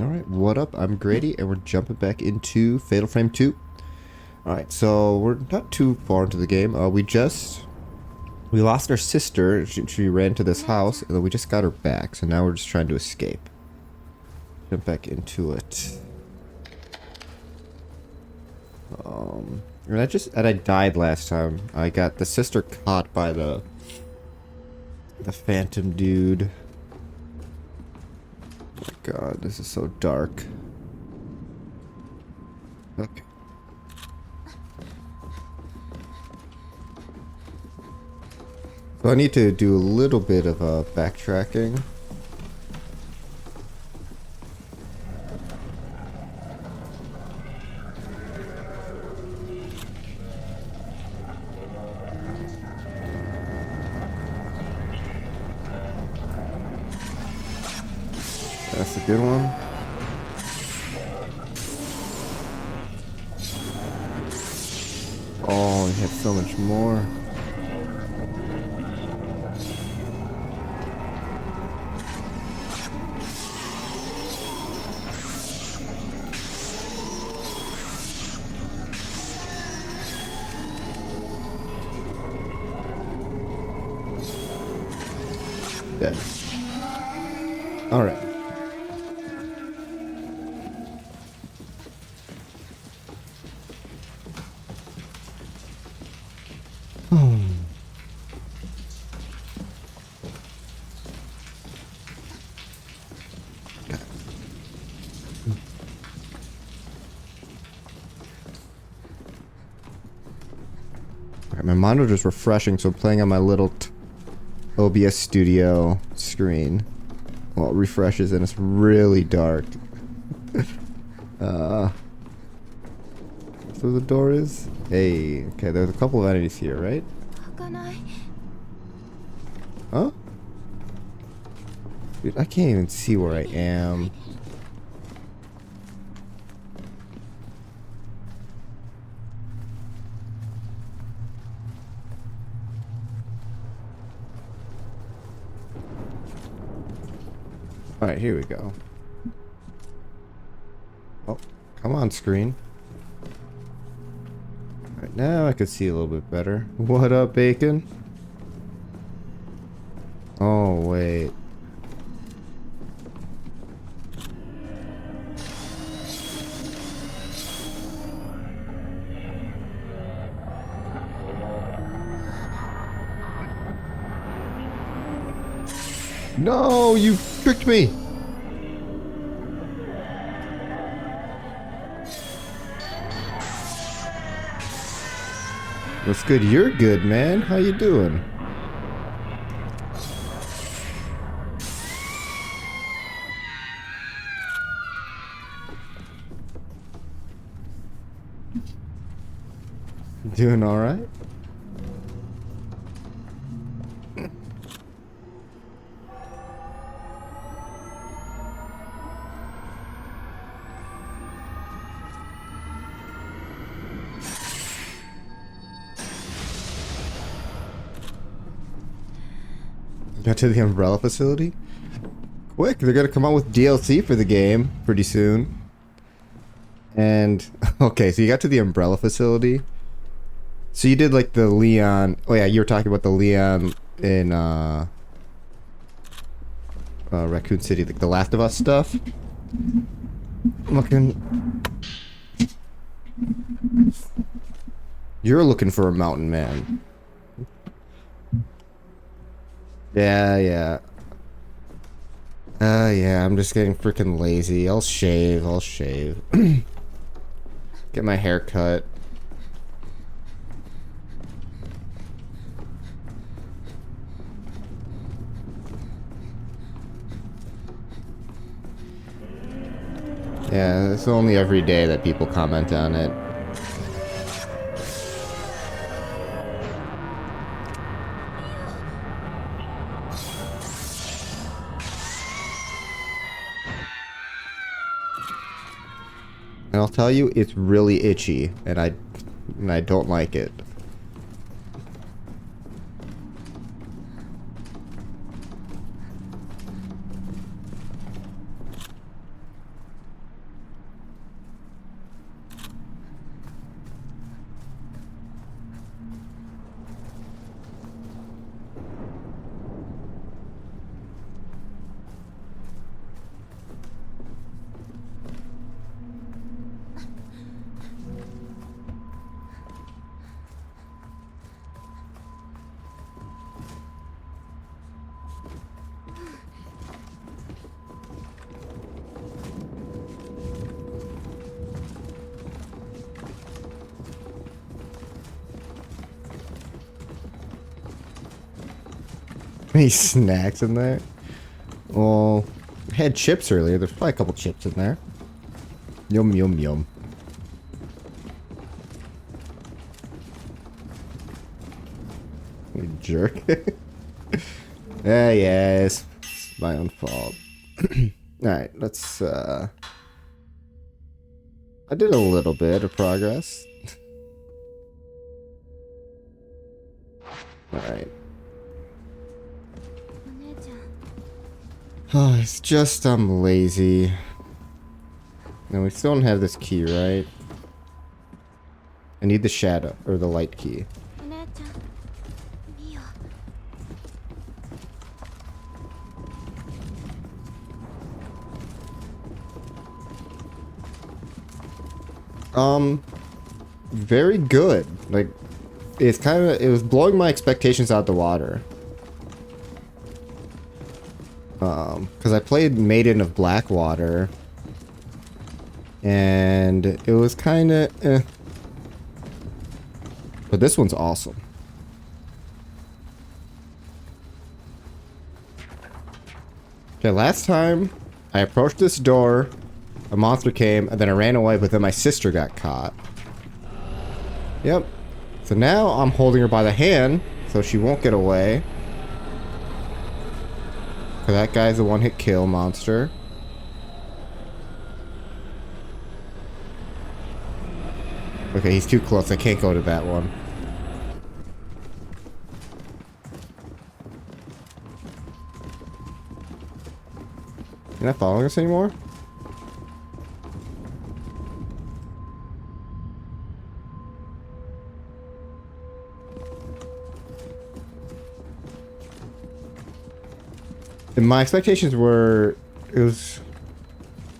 Alright, what up? I'm Grady, and we're jumping back into Fatal Frame 2. Alright, so we're not too far into the game. We lost our sister. She ran to this house, and then we just got her back. So now we're just trying to escape. Jump back into it. And I died last time. I got the sister caught by the phantom dude. Oh my god, this is so dark. Okay. So I need to do a little bit of backtracking. That's a good one. Oh, we have so much more. Dead. Alright. Alright, my monitor's refreshing, so I'm playing on my little OBS Studio screen. Well, it refreshes and it's really dark. So the door is? Hey, okay, there's a couple of enemies here, right? Huh? Dude, I can't even see where I am. Alright, here we go. Oh, come on, screen. Alright, now I can see a little bit better. What up, Bacon? Oh, wait. No, you tricked me! What's good? You're good, man. How you doing? Doing alright? Got to the Umbrella facility? Quick, they're gonna come out with DLC for the game pretty soon. And, okay, so you got to the Umbrella facility. So you did like the Leon, oh yeah, you were talking about the Leon in, Raccoon City, like the Last of Us stuff. You're looking for a mountain man. Yeah. Yeah, I'm just getting freaking lazy. I'll shave. Get my hair cut. Yeah, it's only every day that people comment on it. And I'll tell you, it's really itchy, and I don't like it. Any snacks in there? Well, I had chips earlier. There's probably a couple chips in there. Yum, yum, yum. You jerk. Yes. It's my own fault. Alright, let's, I did a little bit of progress. Alright. Oh, it's just I'm lazy. No, we still don't have this key, right? I need the shadow, or the light key. Very good. Like, it's kind of, it was blowing my expectations out the water. Because I played Maiden of Blackwater, and it was kind of, eh. But this one's awesome. Okay, last time I approached this door, a monster came, and then I ran away, but then my sister got caught. Yep. So now I'm holding her by the hand, so she won't get away. Cause that guy's a one-hit kill monster. Okay, he's too close. I can't go to that one. You're not following us anymore? And my expectations were, it was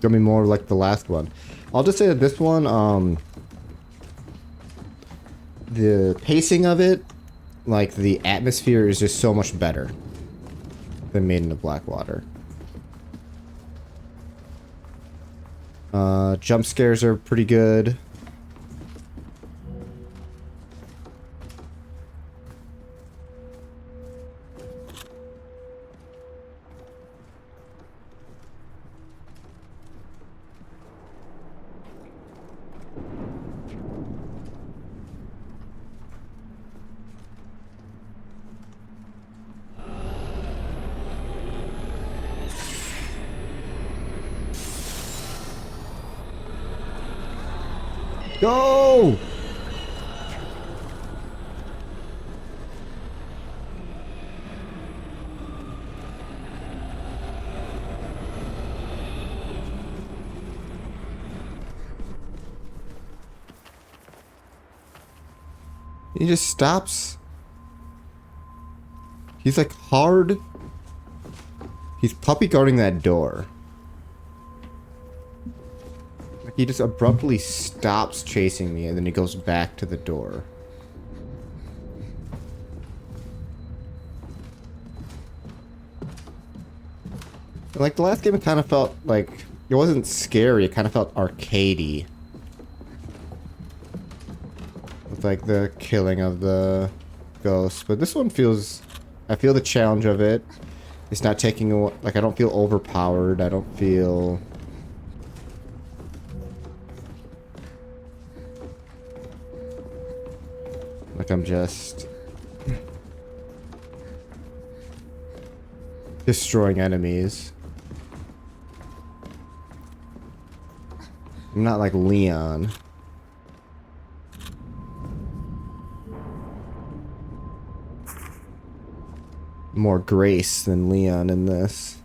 gonna be more like the last one. I'll just say that this one, the pacing of it, like the atmosphere is just so much better than Maiden of Blackwater. Jump scares are pretty good. Go! He just stops. He's like hard. He's puppy guarding that door. Like he just abruptly stops chasing me and then he goes back to the door. And like the last game, it kind of felt like it wasn't scary. It kind of felt arcadey. With like the killing of the ghosts, but this one feels, I feel the challenge of it. It's not taking away, like I don't feel overpowered. I don't feel like I'm just destroying enemies. I'm not like Leon. More grace than Leon in this.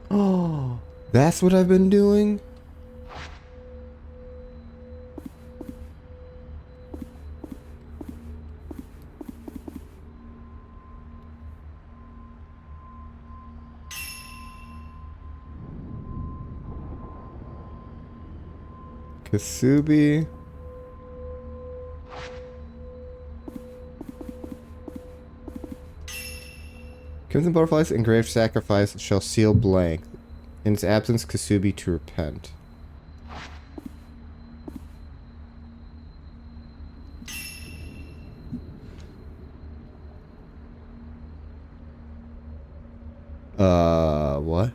Oh, that's what I've been doing? Kasubi. Crimson Butterfly's engraved sacrifice shall seal blank. In its absence, Kasubi to repent. What?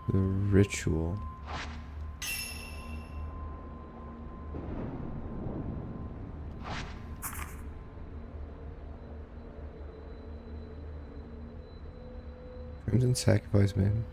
The ritual. Crimson sacrifice, man.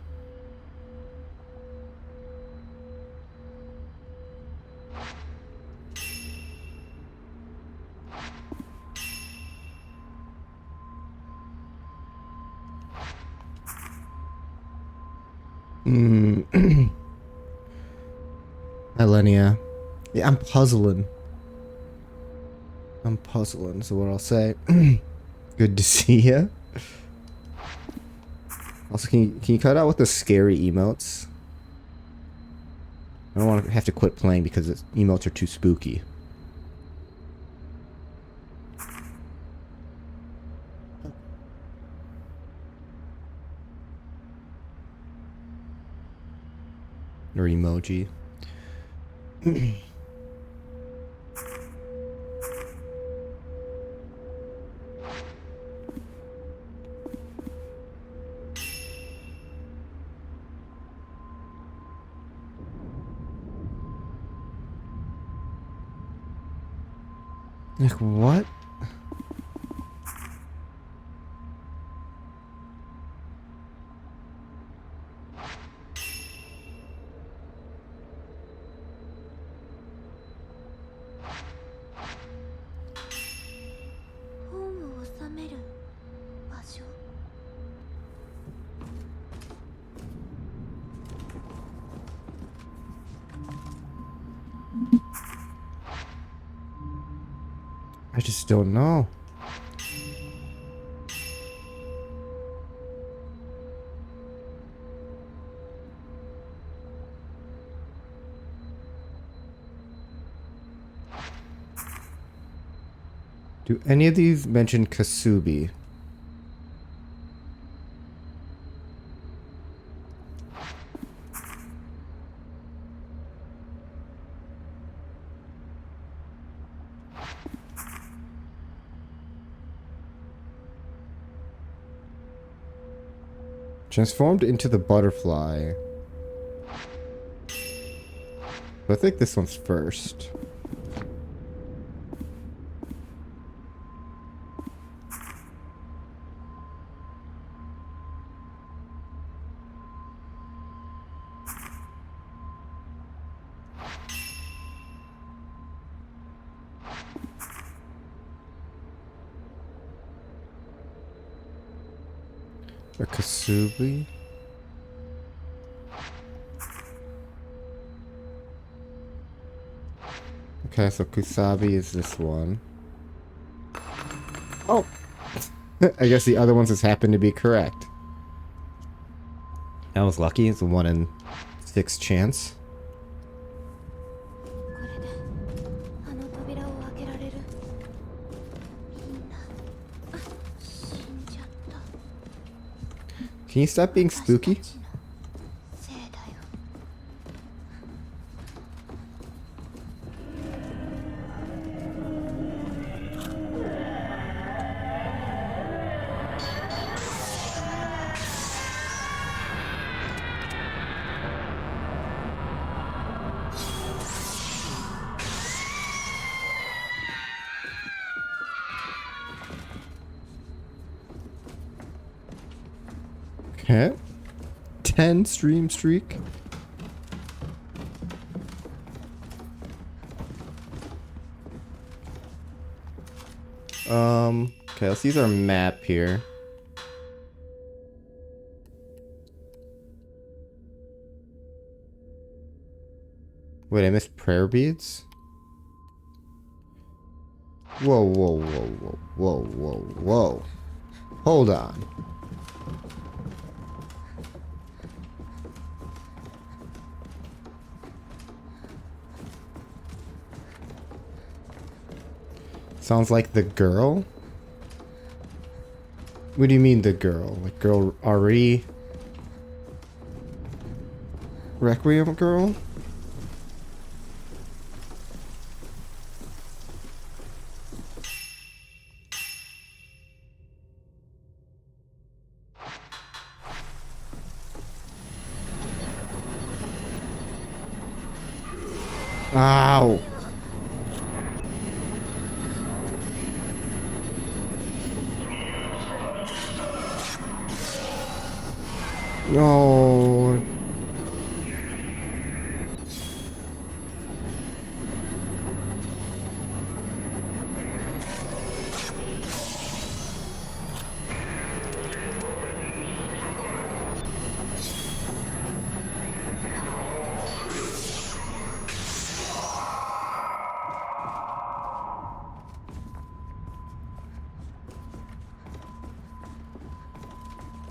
Millennia. Yeah, I'm puzzling. So what I'll say. Good to see ya. Also, can you cut out with the scary emotes? I don't want to have to quit playing because the emotes are too spooky. Or emoji. Like, what? I just don't know. Do any of these mention Kasubi? Transformed into the butterfly. But I think this one's first. Or Kasubi? Okay, so Kusabi is this one. Oh! I guess the other ones just happen to be correct. That was lucky. It's a 1 in 6 chance. Can you stop being spooky? Okay. 10 stream streak. Okay, let's use our map here. Wait, I missed prayer beads? Whoa, whoa, whoa, whoa, whoa, whoa, whoa. Hold on. Sounds like the girl? What do you mean the girl? Like girl RE? Requiem girl? Ow! No.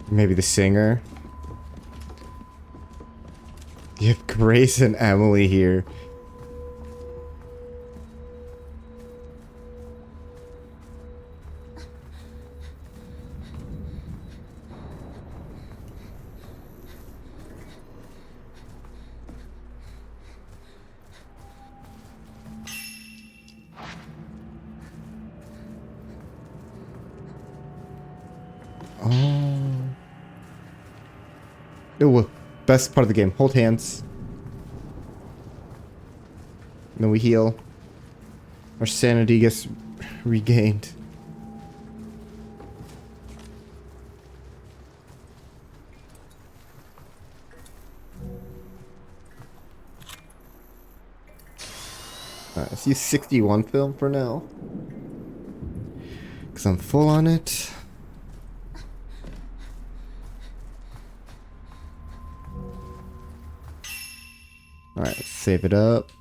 Maybe the singer. You have Grace and Emily here. Oh. Ooh, best part of the game. Hold hands. And then we heal. Our sanity gets regained. Alright, let's use 61 film for now. Because I'm full on it. Alright, let's save it up.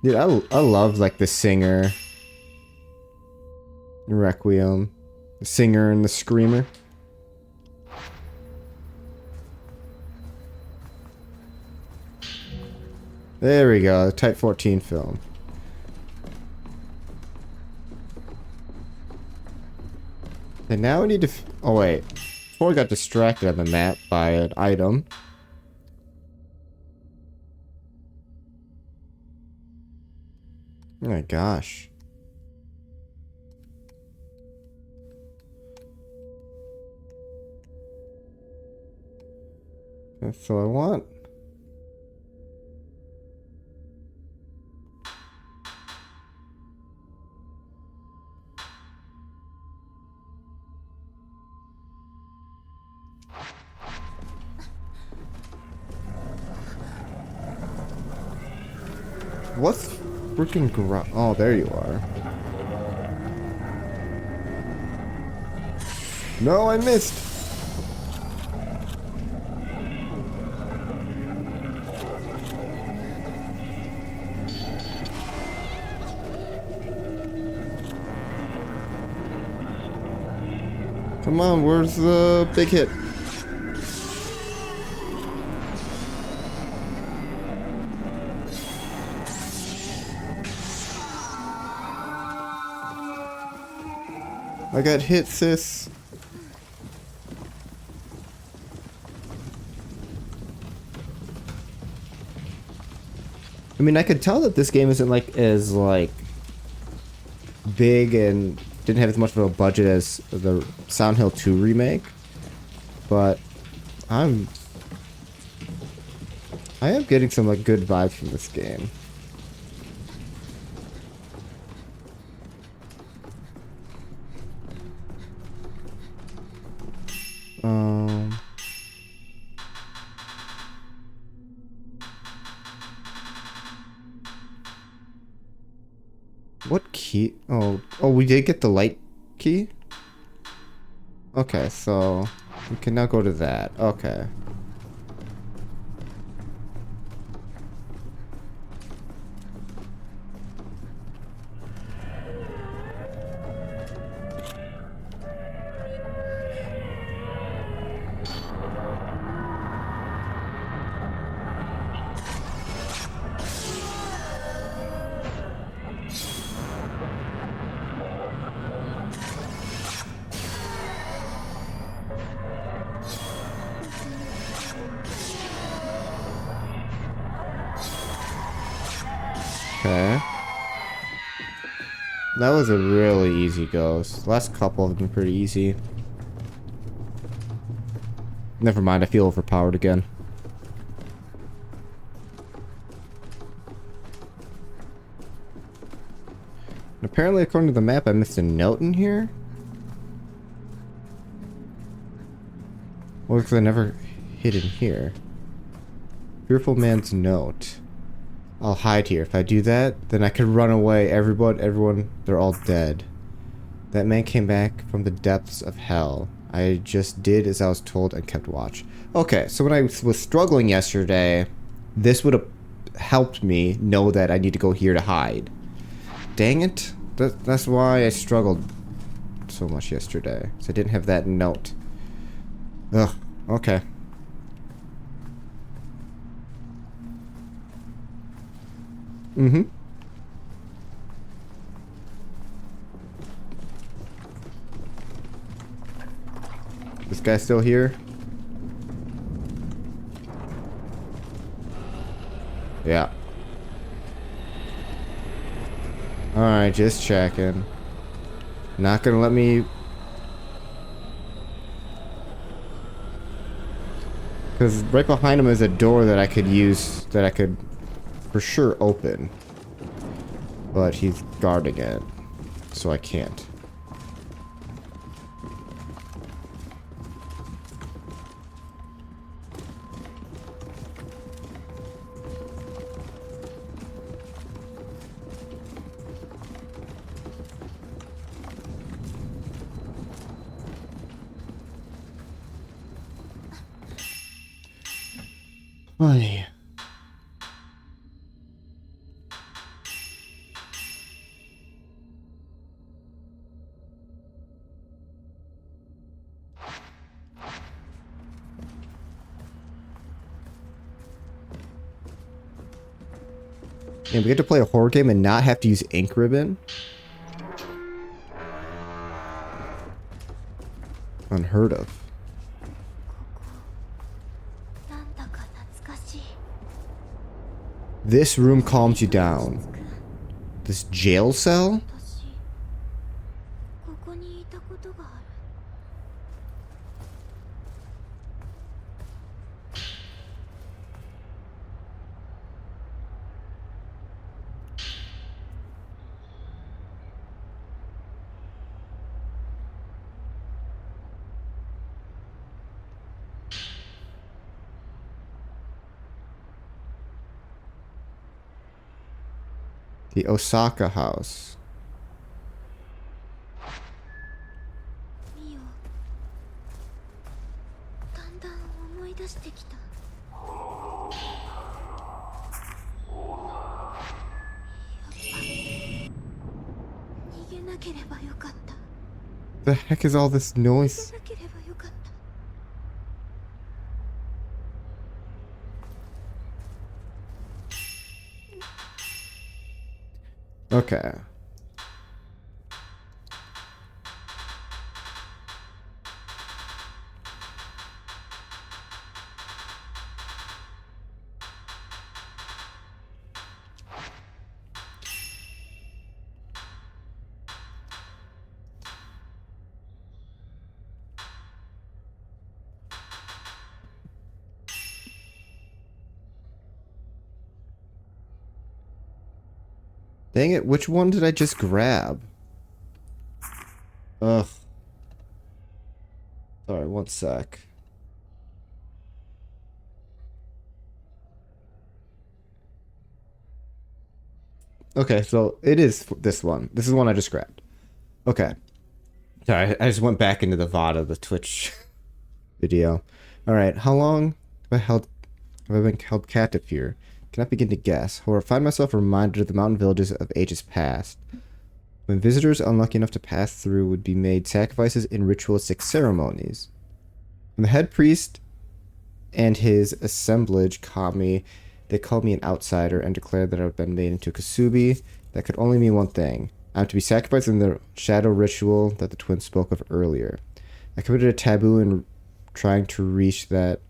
Dude, I love like the singer. Requiem. The singer and the screamer. There we go, the Type 14 film. And now we need to... oh wait. Before we got distracted on the map by an item. Oh my gosh. That's what I want. What's freaking oh, there you are. No, I missed. Come on, where's the big hit? I got hit, sis. I mean, I could tell that this game isn't like as like big and didn't have as much of a budget as the Silent Hill 2 remake, but I am getting some like good vibes from this game. What key? Oh, we did get the light key? Okay, so we can now go to that. Okay. Okay. That was a really easy ghost. The last couple have been pretty easy. Never mind, I feel overpowered again. And apparently, according to the map, I missed a note in here. Well, because I never hid in here. Fearful man's note. I'll hide here. If I do that, then I could run away. Everyone, they're all dead. That man came back from the depths of hell. I just did as I was told and kept watch. Okay, so when I was struggling yesterday, this would have helped me know that I need to go here to hide. Dang it. That's why I struggled so much yesterday. Because I didn't have that note. Ugh, okay. Mm-hmm. This guy's still here? Yeah. Alright, just checking. Not gonna let me... Because right behind him is a door that I could use, that I could for sure open. But he's guarding it, so I can't. Ay. And we get to play a horror game and not have to use ink ribbon? Unheard of. This room calms you down. This jail cell? The Osaka house. The heck is all this noise? Okay. Dang it, which one did I just grab? Ugh. Sorry, one sec. Okay, so it is this one. This is one I just grabbed. Okay. Sorry, I just went back into the VOD of the Twitch video. Alright, how long have I been held captive here? Cannot begin to guess. However, I find myself reminded of the mountain villages of ages past. When visitors unlucky enough to pass through would be made sacrifices in ritualistic ceremonies. When the head priest and his assemblage caught me, they called me an outsider and declared that I had been made into a Kasubi. That could only mean one thing. I'm to be sacrificed in the shadow ritual that the twins spoke of earlier. I committed a taboo in trying to reach that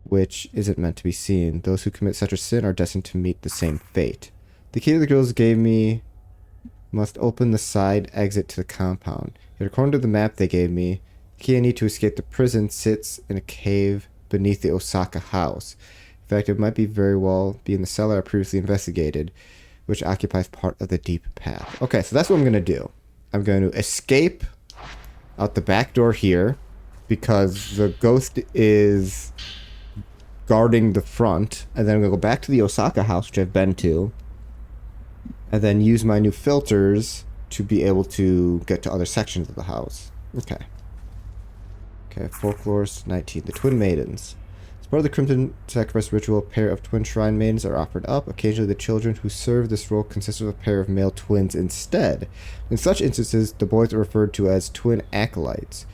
which isn't meant to be seen. Those who commit such a sin are destined to meet the same fate. The key the girls gave me must open the side exit to the compound. Yet according to the map they gave me, the key I need to escape the prison sits in a cave beneath the Osaka house. In fact, it might be very well be in the cellar I previously investigated, which occupies part of the deep path. Okay, so that's what I'm going to do. I'm going to escape out the back door here because the ghost is guarding the front, and then I'm going to go back to the Osaka house, which I've been to, and then use my new filters to be able to get to other sections of the house. Okay. Okay, Folklores 19. The Twin Maidens. As part of the Crimson Sacrifice ritual, a pair of twin shrine maidens are offered up. Occasionally, the children who serve this role consist of a pair of male twins instead. In such instances, the boys are referred to as twin acolytes.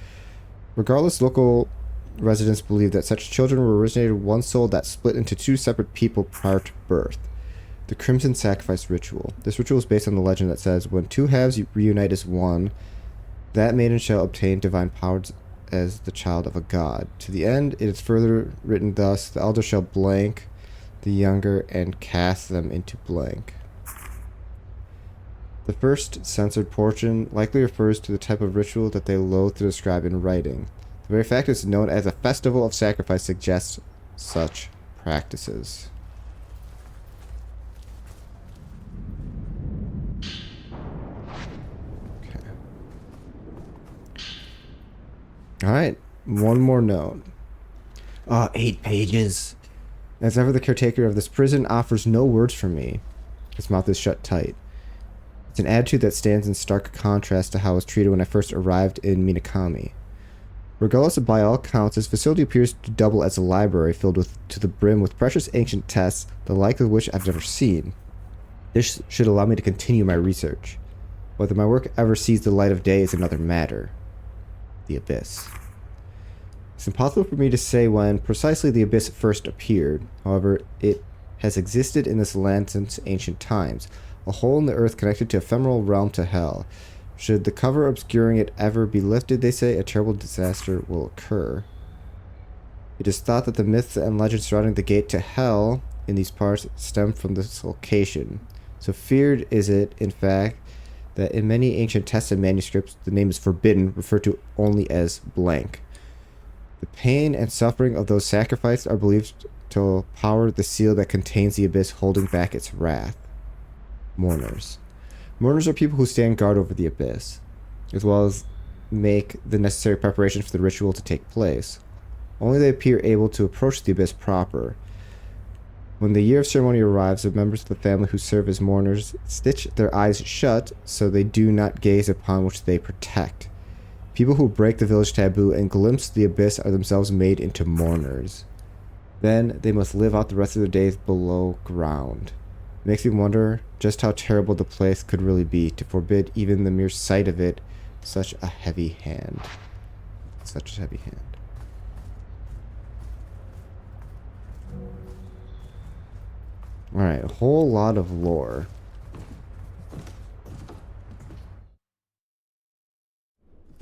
Regardless, local residents believe that such children were originated one soul that split into two separate people prior to birth. The Crimson Sacrifice Ritual. This ritual is based on the legend that says, when two halves reunite as one, that maiden shall obtain divine powers as the child of a god. To the end, it is further written thus, the elder shall blank the younger and cast them into blank. The first censored portion likely refers to the type of ritual that they loathe to describe in writing. The very fact it's known as a festival of sacrifice suggests such practices. Alright, one more note. 8 pages. As ever, the caretaker of this prison offers no words from me. His mouth is shut tight. It's an attitude that stands in stark contrast to how I was treated when I first arrived in Minakami. Regardless of by all accounts, this facility appears to double as a library filled to the brim with precious ancient texts, the like of which I've never seen. This should allow me to continue my research. Whether my work ever sees the light of day is another matter. The Abyss. It's impossible for me to say when precisely the Abyss first appeared. However, it has existed in this land since ancient times, a hole in the earth connected to ephemeral realm to hell. Should the cover obscuring it ever be lifted, they say, a terrible disaster will occur. It is thought that the myths and legends surrounding the gate to hell in these parts stem from this location. So feared is it, in fact, that in many ancient texts and manuscripts, the name is forbidden, referred to only as blank. The pain and suffering of those sacrificed are believed to power the seal that contains the abyss, holding back its wrath. Mourners. Mourners are people who stand guard over the abyss, as well as make the necessary preparations for the ritual to take place. Only they appear able to approach the abyss proper. When the year of ceremony arrives, the members of the family who serve as mourners stitch their eyes shut so they do not gaze upon which they protect. People who break the village taboo and glimpse the abyss are themselves made into mourners. Then they must live out the rest of their days below ground. It makes me wonder just how terrible the place could really be to forbid even the mere sight of it. Such a heavy hand. Such a heavy hand. Alright, a whole lot of lore.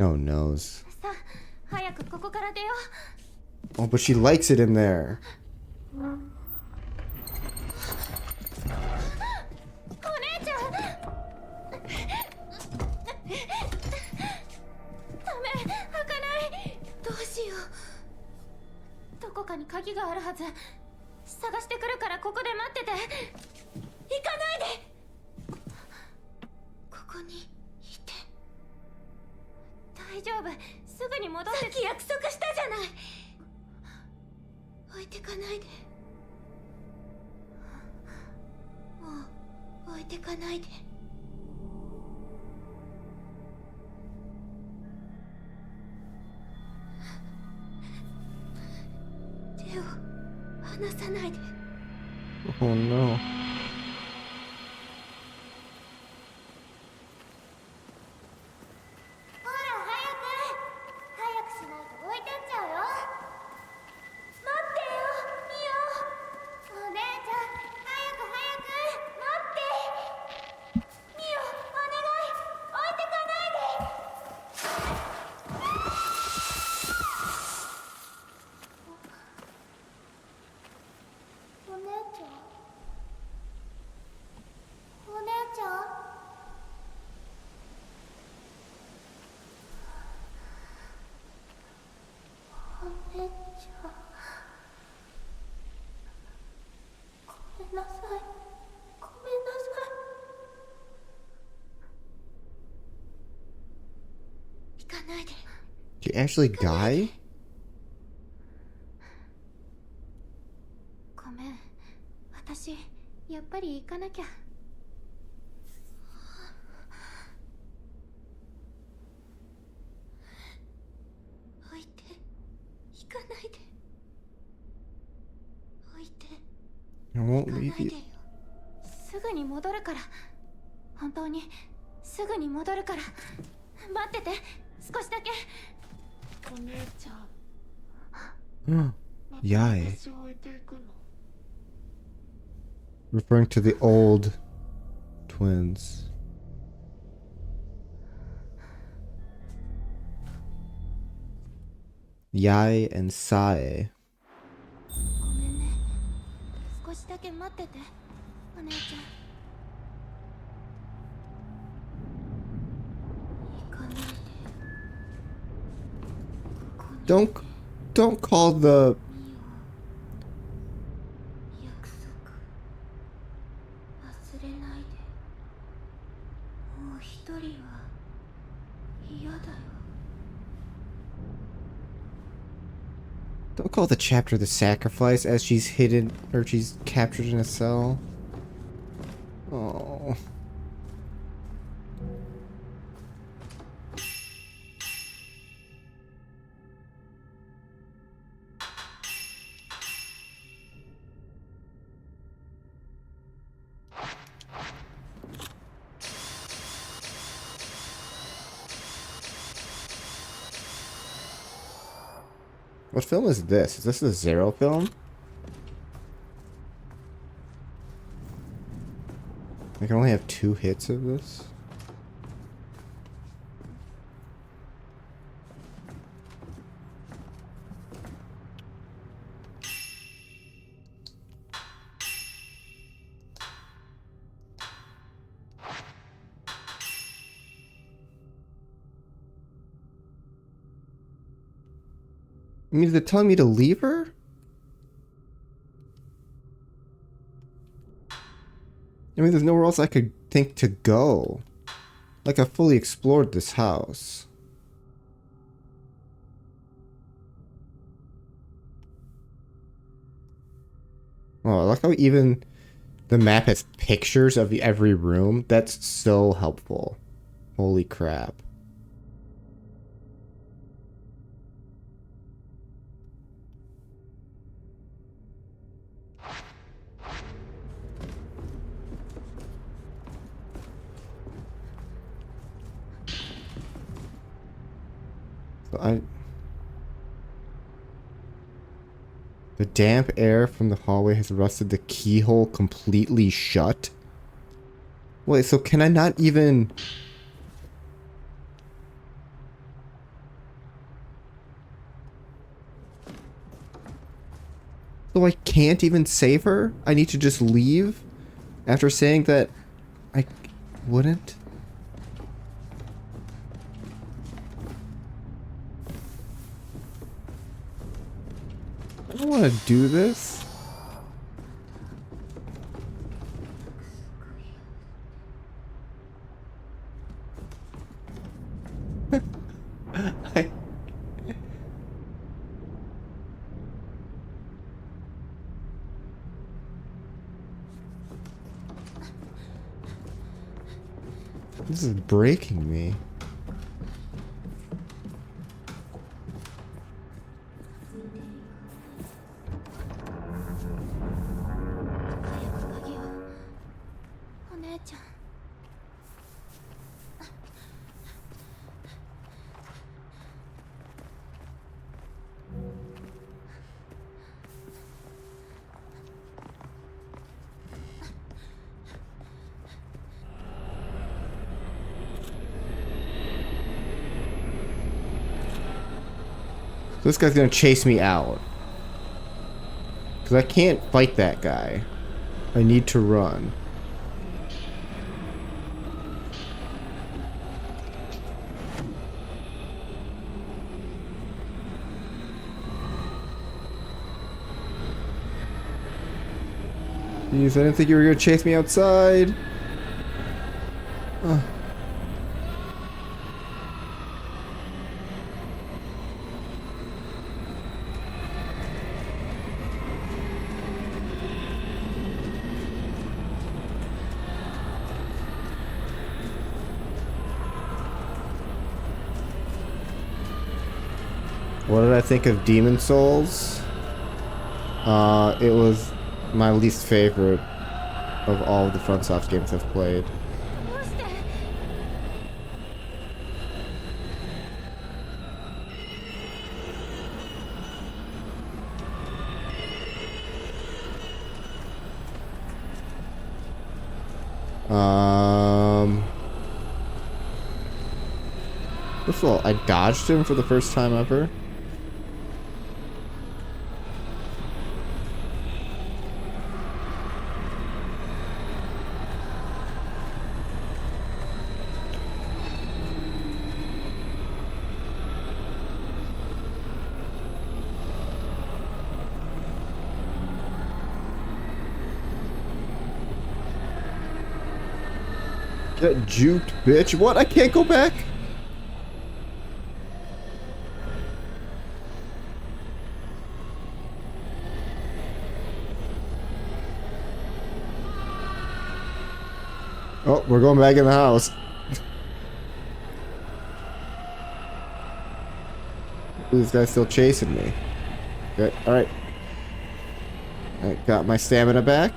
Oh, nose. Oh, but she likes it in there. Oh no. actually die? ごめん、私やっぱり行かなきゃ。置いて、行かないで。置いて、 I won't 行かない leave で you. よ。すぐに戻るから。本当にすぐに戻るから。待ってて、少しだけ。お姉ちゃん。Yai. Referring to the old twins. Yai and Sae. ごめんね。少しだけ待ってて、お姉ちゃん。行かないで。Don't call the 約束忘れないで。もう一人は嫌だよ。 don't call the chapter the sacrifice as she's hidden or she's captured in a cell. Oh. What film is this? Is this a Zero film? I can only have 2 hits of this. I mean, is it telling me to leave her? I mean, there's nowhere else I could think to go. Like, I fully explored this house. Oh, I like how even the map has pictures of every room. That's so helpful. Holy crap. The damp air from the hallway has rusted the keyhole completely shut. Wait, so can I not even... So I can't even save her? I need to just leave? After saying that I wouldn't? I don't want to do this. I... This is breaking me. This guy's gonna chase me out. Because I can't fight that guy. I need to run. Jeez, I didn't think you were gonna chase me outside. What did I think of Demon Souls? It was my least favorite of all of the FromSoft games I've played. どうして？ First of all, I dodged him for the first time ever. Get juked, bitch. What? I can't go back? Oh, we're going back in the house. This guy's still chasing me. Good. Alright. I got my stamina back.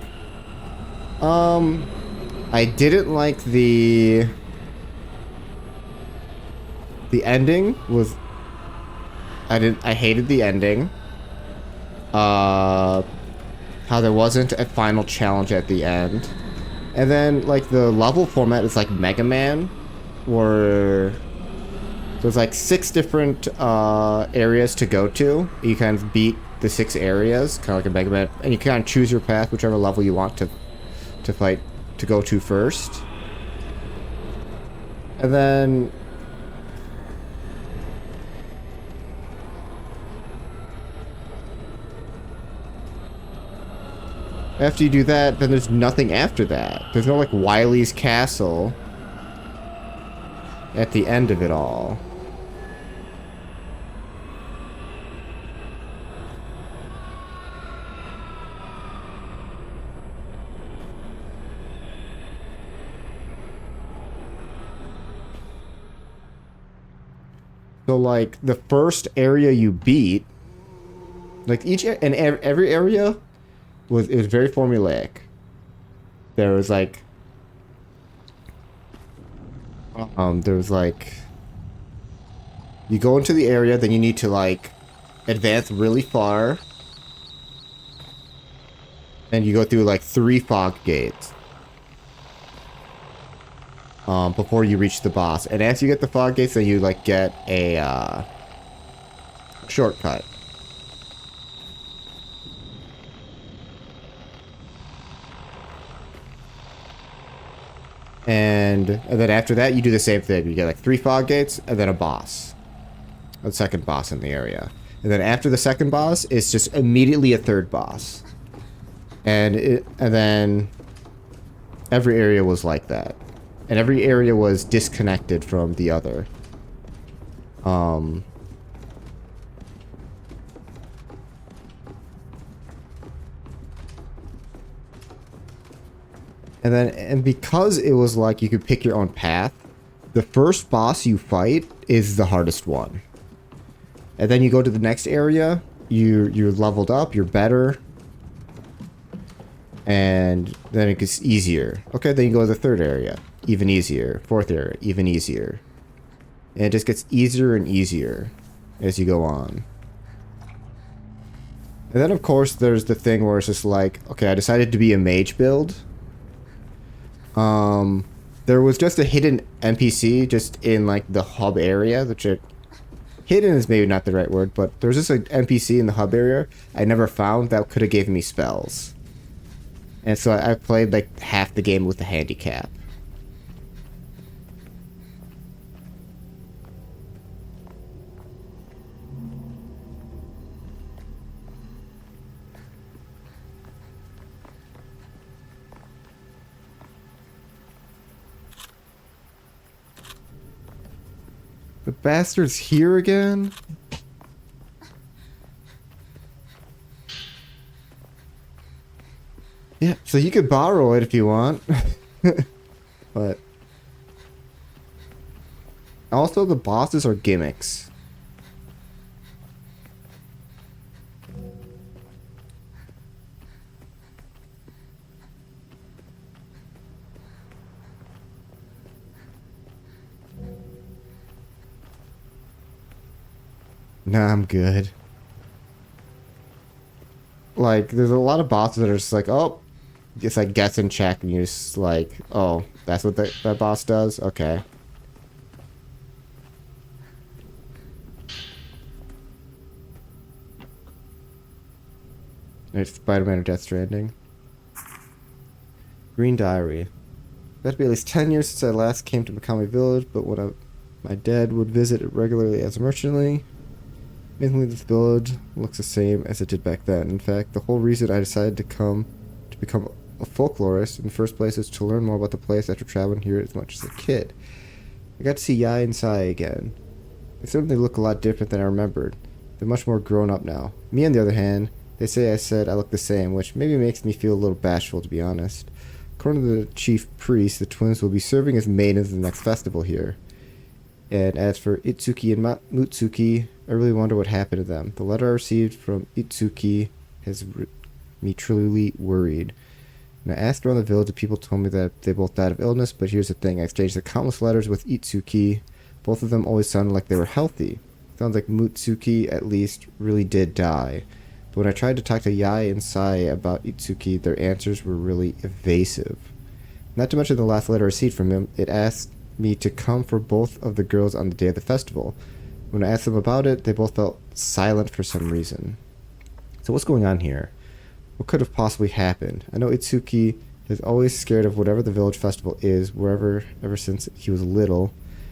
I didn't like the ending was I hated the ending. How there wasn't a final challenge at the end. And then like the level format is like Mega Man, where there's like 6 different areas to go to. You kind of beat the 6 areas, kind of like a Mega Man, and you kind of choose your path, whichever level you want to fight to go to first. And then after you do that, then there's nothing after that. There's no like Wily's castle at the end of it all. So like the first area you beat, like every area it was very formulaic. There was like you go into the area, then you need to like advance really far, and you go through like 3 fog gates before you reach the boss. And as you get the fog gates, then you like get a shortcut. And then after that, you do the same thing. You get like 3 fog gates, and then a boss. A second boss in the area. And then after the second boss, it's just immediately a third boss. And then every area was like that. And every area was disconnected from the other. And because it was like you could pick your own path, the first boss you fight is the hardest one. And then you go to the next area, you're leveled up, you're better. And then it gets easier. Okay, then you go to the third area, even easier. Fourth area, even easier. And it just gets easier and easier as you go on. And then of course there's the thing where it's just like, okay, I decided to be a mage build. There was just a hidden NPC just in like the hub area, which hidden is maybe not the right word, but there's just an NPC in the hub area I never found that could have given me spells. And so I played like half the game with a handicap. The bastard's here again? Yeah, so you could borrow it if you want. But also the bosses are gimmicks. Nah, I'm good. Like, there's a lot of bosses that are just like, oh, it's like gets in check, and you're just like, oh, that's what that boss does? Okay. It's Spider-Man or Death Stranding. Green Diary. It had to be at least 10 years since I last came to Mikami Village, but when my dad would visit it regularly as a merchantly. Amazingly, this village looks the same as it did back then. In fact, the whole reason I decided to become a folklorist in the first place is to learn more about the place after traveling here as much as a kid. I got to see Yai and Sai again. They certainly look a lot different than I remembered. They're much more grown up now. Me, on the other hand, they say I said I look the same, which maybe makes me feel a little bashful, to be honest. According to the chief priest, the twins will be serving as maidens in the next festival here. And as for Itsuki and Mutsuki, I really wonder what happened to them. The letter I received from Itsuki has me truly worried. And I asked around the village, and people told me that they both died of illness, but here's the thing. I exchanged countless letters with Itsuki. Both of them always sounded like they were healthy. Sounds like Mutsuki, at least, really did die. But when I tried to talk to Yai and Sai about Itsuki, their answers were really evasive. Not to mention the last letter I received from him, it asked me to come for both of the girls on the day of the festival. When I asked them about it, they both felt silent for some reason. So what's going on here? What could have possibly happened? I know Itsuki is always scared of whatever the village festival is, ever since he was little.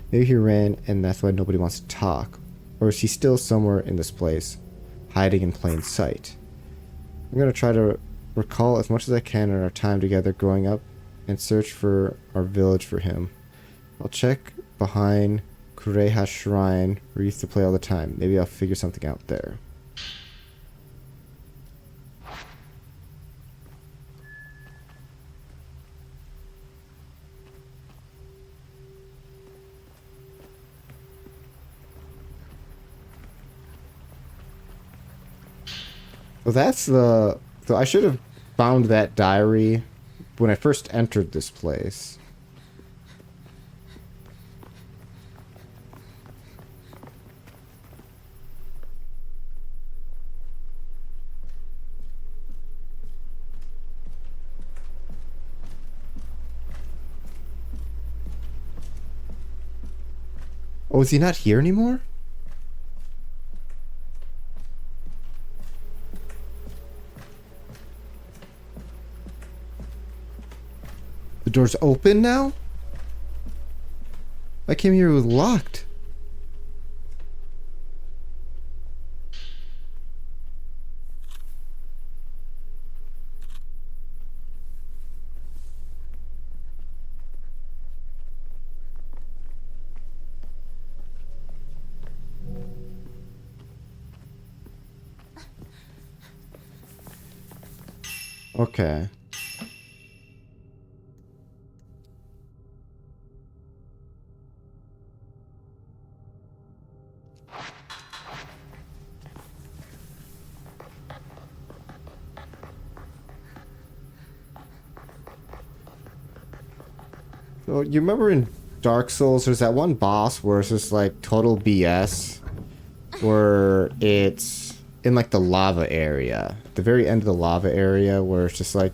Maybe he ran and that's why nobody wants to talk. Or is he still somewhere in this place, hiding in plain sight? I'm going to try to recall as much as I can in our time together growing up and search for our village for him. I'll check behind Kureha Shrine, where we used to play all the time. Maybe I'll figure something out there. Well, that's the... So I should have found that diary when I first entered this place. Oh, is he not here anymore? The door's open now? I came here with locked. Okay. So you remember in Dark Souls, there's that one boss where it's just like total BS, where it's in like the lava area, the very end of the lava area, where it's just like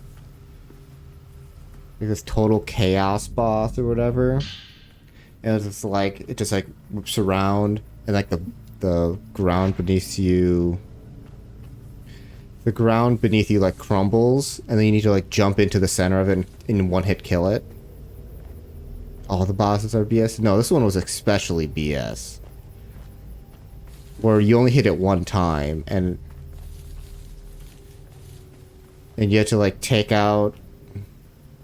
this total chaos boss or whatever, and it's just like it just like whips around and like the ground beneath you. The ground beneath you like crumbles, and then you need to like jump into the center of it and in one hit kill it. All the bosses are BS? No, this one was especially BS. Where you only hit it one time, and you have to like take out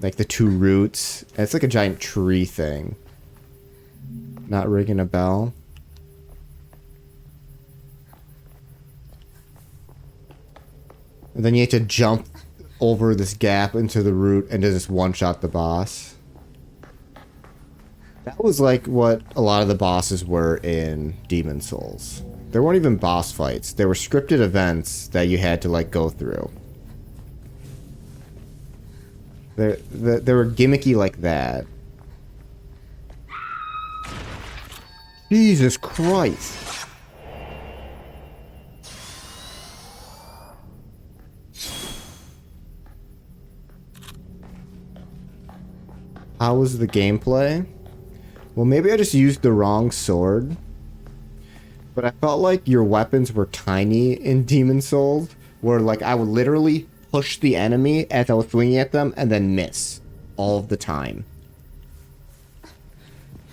like the two roots. And it's like a giant tree thing. Not ringing a bell. And then you have to jump over this gap into the root and just one-shot the boss. That was like what a lot of the bosses were in Demon Souls. There weren't even boss fights. There were scripted events that you had to like go through. They were gimmicky like that. Jesus Christ. How was the gameplay? Well, maybe I just used the wrong sword. But I felt like your weapons were tiny in Demon Souls, where like I would literally push the enemy as I was swinging at them and then miss all of the time.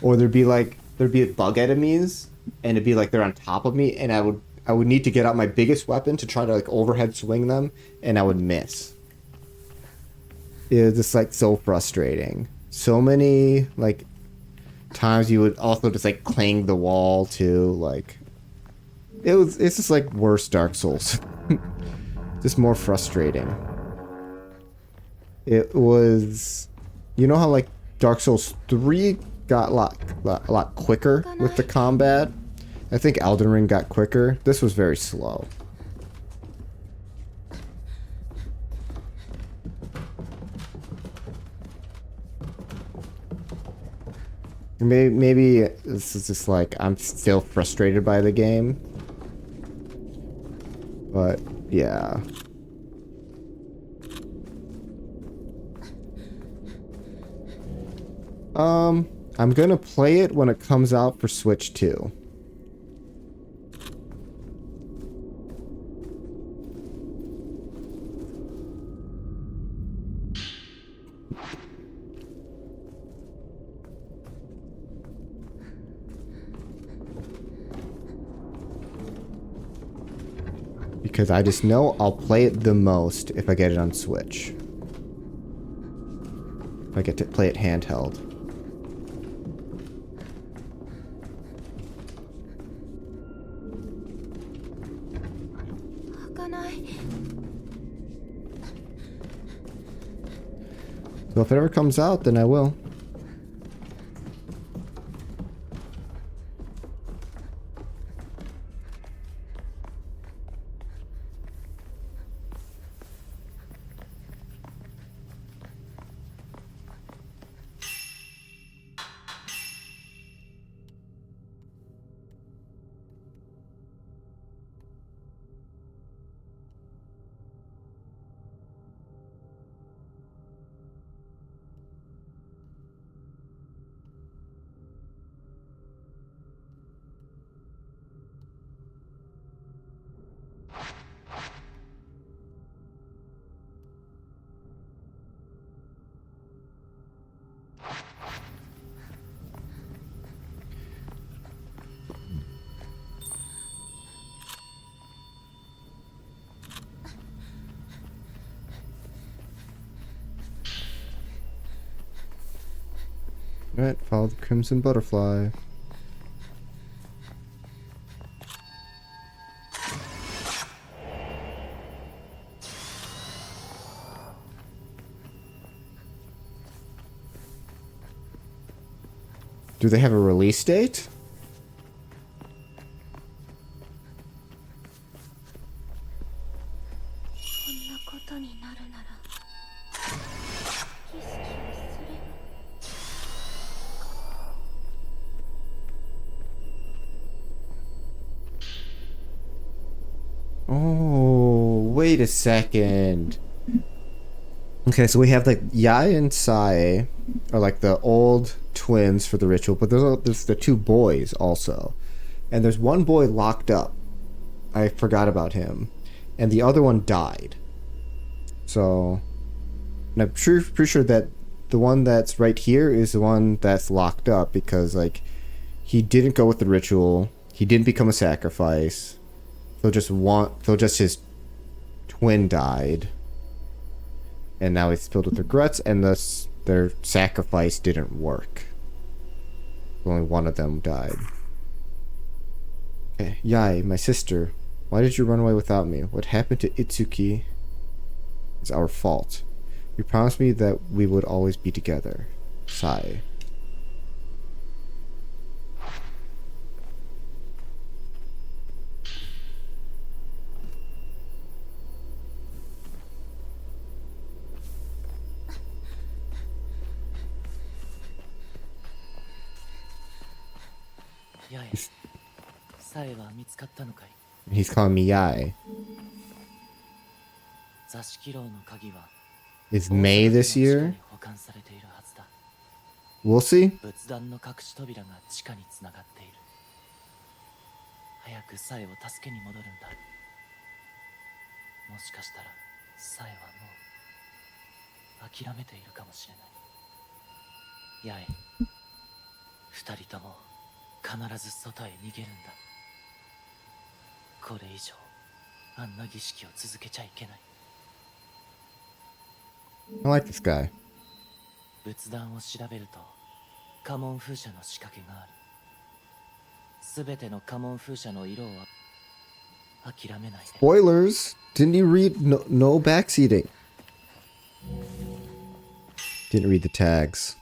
Or there'd be bug enemies and it'd be like they're on top of me and I would need to get out my biggest weapon to try to like overhead swing them and I would miss. It was just like so frustrating. So many like times you would also just like clang the wall too, like it's just like worse Dark Souls. Just more frustrating. It was, you know how like Dark Souls 3 got a lot quicker with the combat? I think Elden Ring got quicker. This was very slow. Maybe this is just like I'm still frustrated by the game. But yeah. I'm gonna play it when it comes out for Switch 2. Because I just know I'll play it the most if I get it on Switch. If I get to play it handheld. So if it ever comes out, then I will. Alright, follow the crimson butterfly. Do they have a release date? Oh, wait a second. Okay, so we have like Yai and Sai are like the old twins for the ritual, but there's the two boys also. And there's one boy locked up. I forgot about him. And the other one died. So, and I'm pretty sure that the one that's right here is the one that's locked up because like he didn't go with the ritual. He didn't become a sacrifice. So just his twin died. And now he's filled with regrets, and thus their sacrifice didn't work. Only one of them died. Okay, Yai, my sister, why did you run away without me? What happened to Itsuki is our fault. You promised me that we would always be together. Sai. He's calling me Yai. Is May this year? We'll see. 仏壇の隠し扉が地下につながっている。早くサエを助けに戻るんだ。もしかしたらサエはもう諦めているかもしれない。八重、二人とも必ず外へ逃げるんだ。これ以上あんな儀式を続けちゃいけない。 I like this guy. 仏壇を調べると家紋風車の仕掛けがある。すべての家紋風車の色は諦めないで。 Spoilers! Didn't you read no backseating? Didn't read the tags.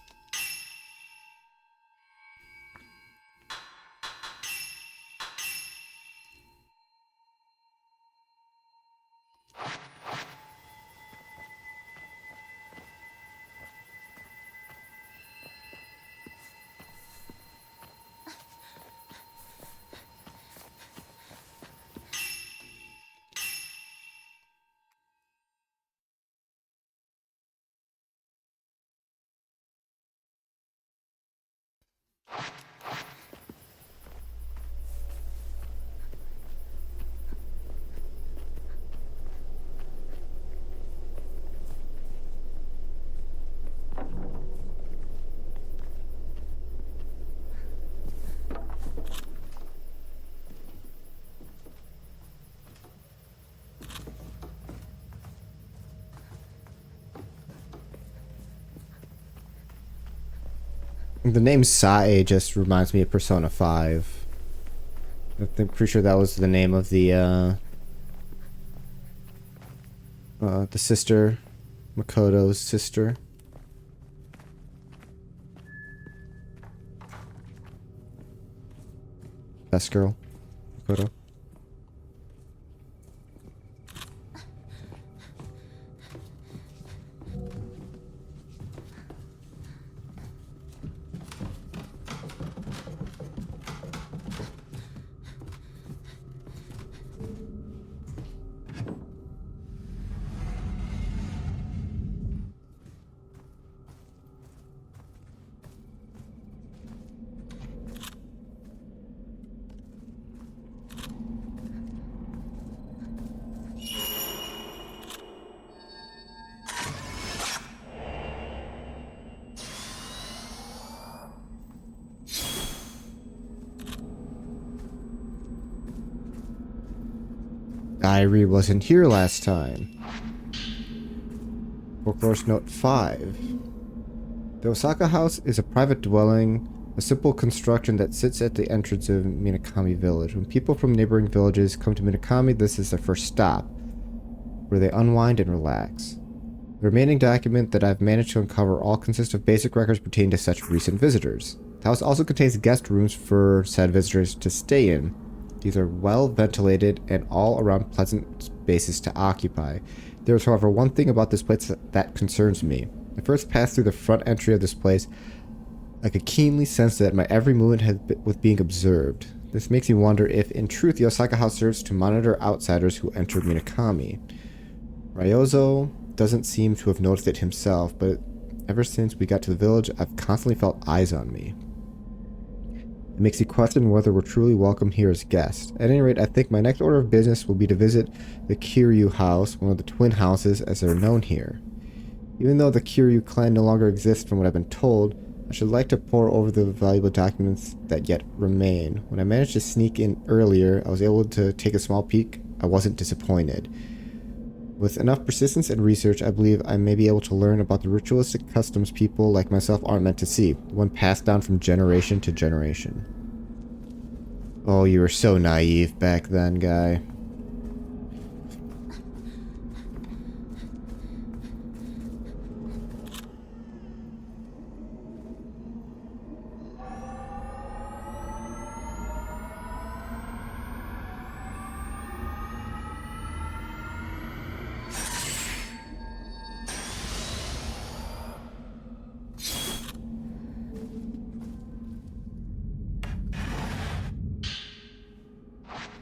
The name Sae just reminds me of Persona 5. I'm pretty sure that was the name of the sister, Makoto's sister. Best girl, Makoto. Diary wasn't here last time. Folklore's Note 5. The Osaka House is a private dwelling, a simple construction that sits at the entrance of Minakami Village. When people from neighboring villages come to Minakami, this is their first stop, where they unwind and relax. The remaining document that I've managed to uncover all consist of basic records pertaining to such recent visitors. The house also contains guest rooms for said visitors to stay in. These are well ventilated and all around pleasant spaces to occupy. There is, however, one thing about this place that concerns me. I first passed through the front entry of this place. I could keenly sense that my every movement was being observed. This makes me wonder if, in truth, the Osaka House serves to monitor outsiders who enter Minakami. Ryozo doesn't seem to have noticed it himself, but ever since we got to the village, I've constantly felt eyes on me. It makes me question whether we're truly welcome here as guests. At any rate, I think my next order of business will be to visit the Kiryu house, one of the twin houses as they're known here. Even though the Kiryu clan no longer exists from what I've been told, I should like to pore over the valuable documents that yet remain. When I managed to sneak in earlier, I was able to take a small peek. I wasn't disappointed. With enough persistence and research, I believe I may be able to learn about the ritualistic customs people like myself aren't meant to see, one passed down from generation to generation. Oh, you were so naive back then, guy.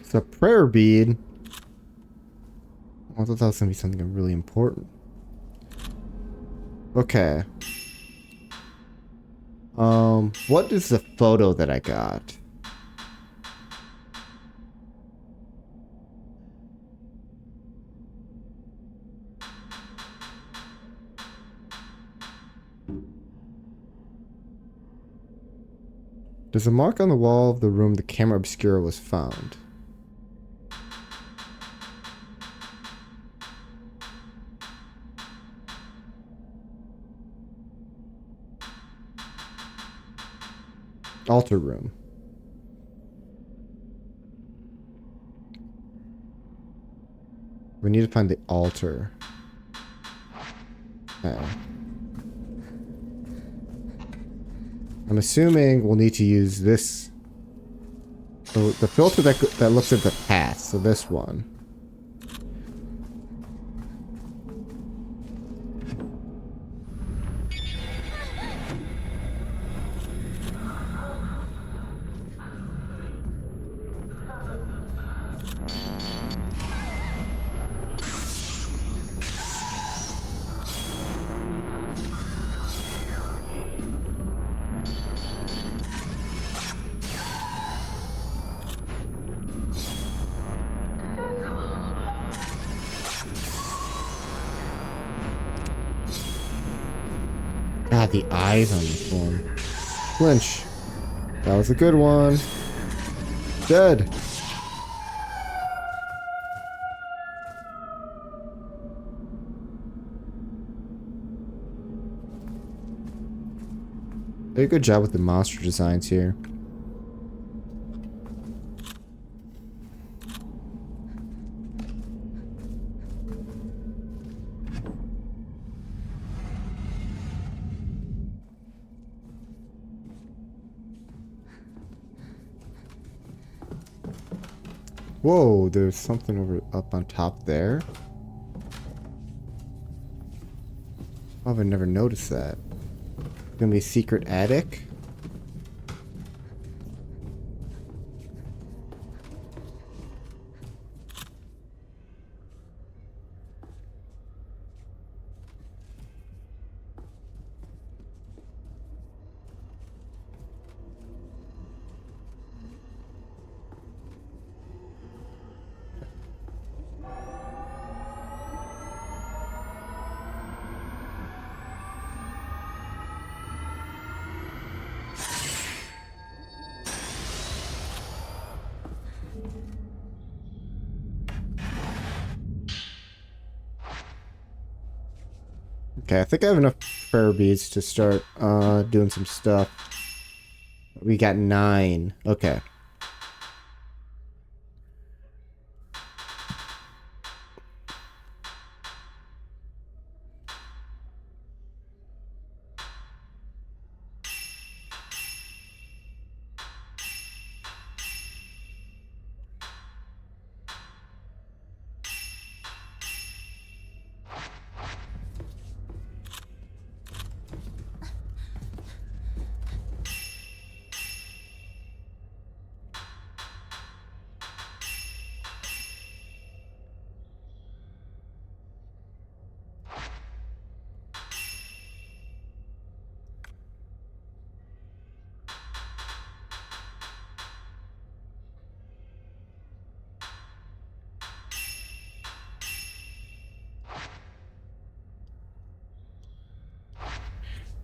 It's a prayer bead. I thought that was going to be something really important. Okay. What is the photo that I got? There's a mark on the wall of the room the camera obscura was found. Altar room. We need to find the altar. Okay. I'm assuming we'll need to use this. So the filter that looks at the past. So this one. God, the eyes on this one. Flinch. That was a good one. Dead. Did a good job with the monster designs here. Whoa, there's something over up on top there. Oh, I've never noticed that. Gonna be a secret attic. Okay, I think I have enough prayer beads to start doing some stuff. We got 9. Okay.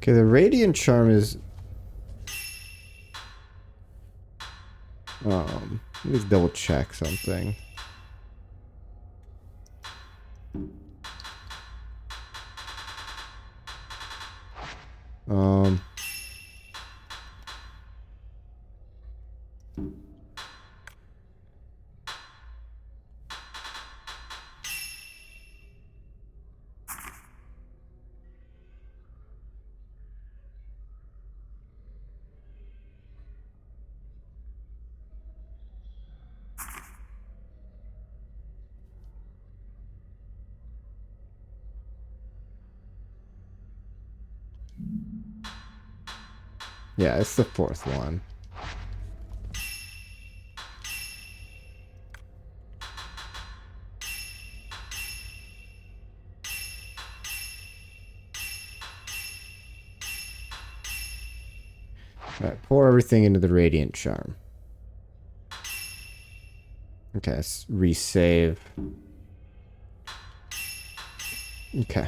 Okay, the radiant charm is let me just double check something. Um yeah, it's the 4th one. Alright, pour everything into the Radiant Charm. Okay, let's resave. Okay.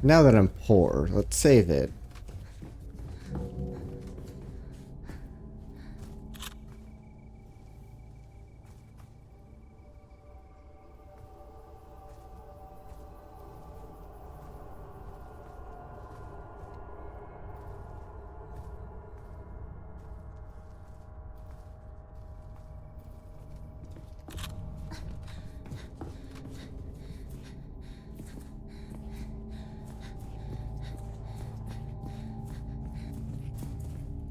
Now that I'm poor, let's save it.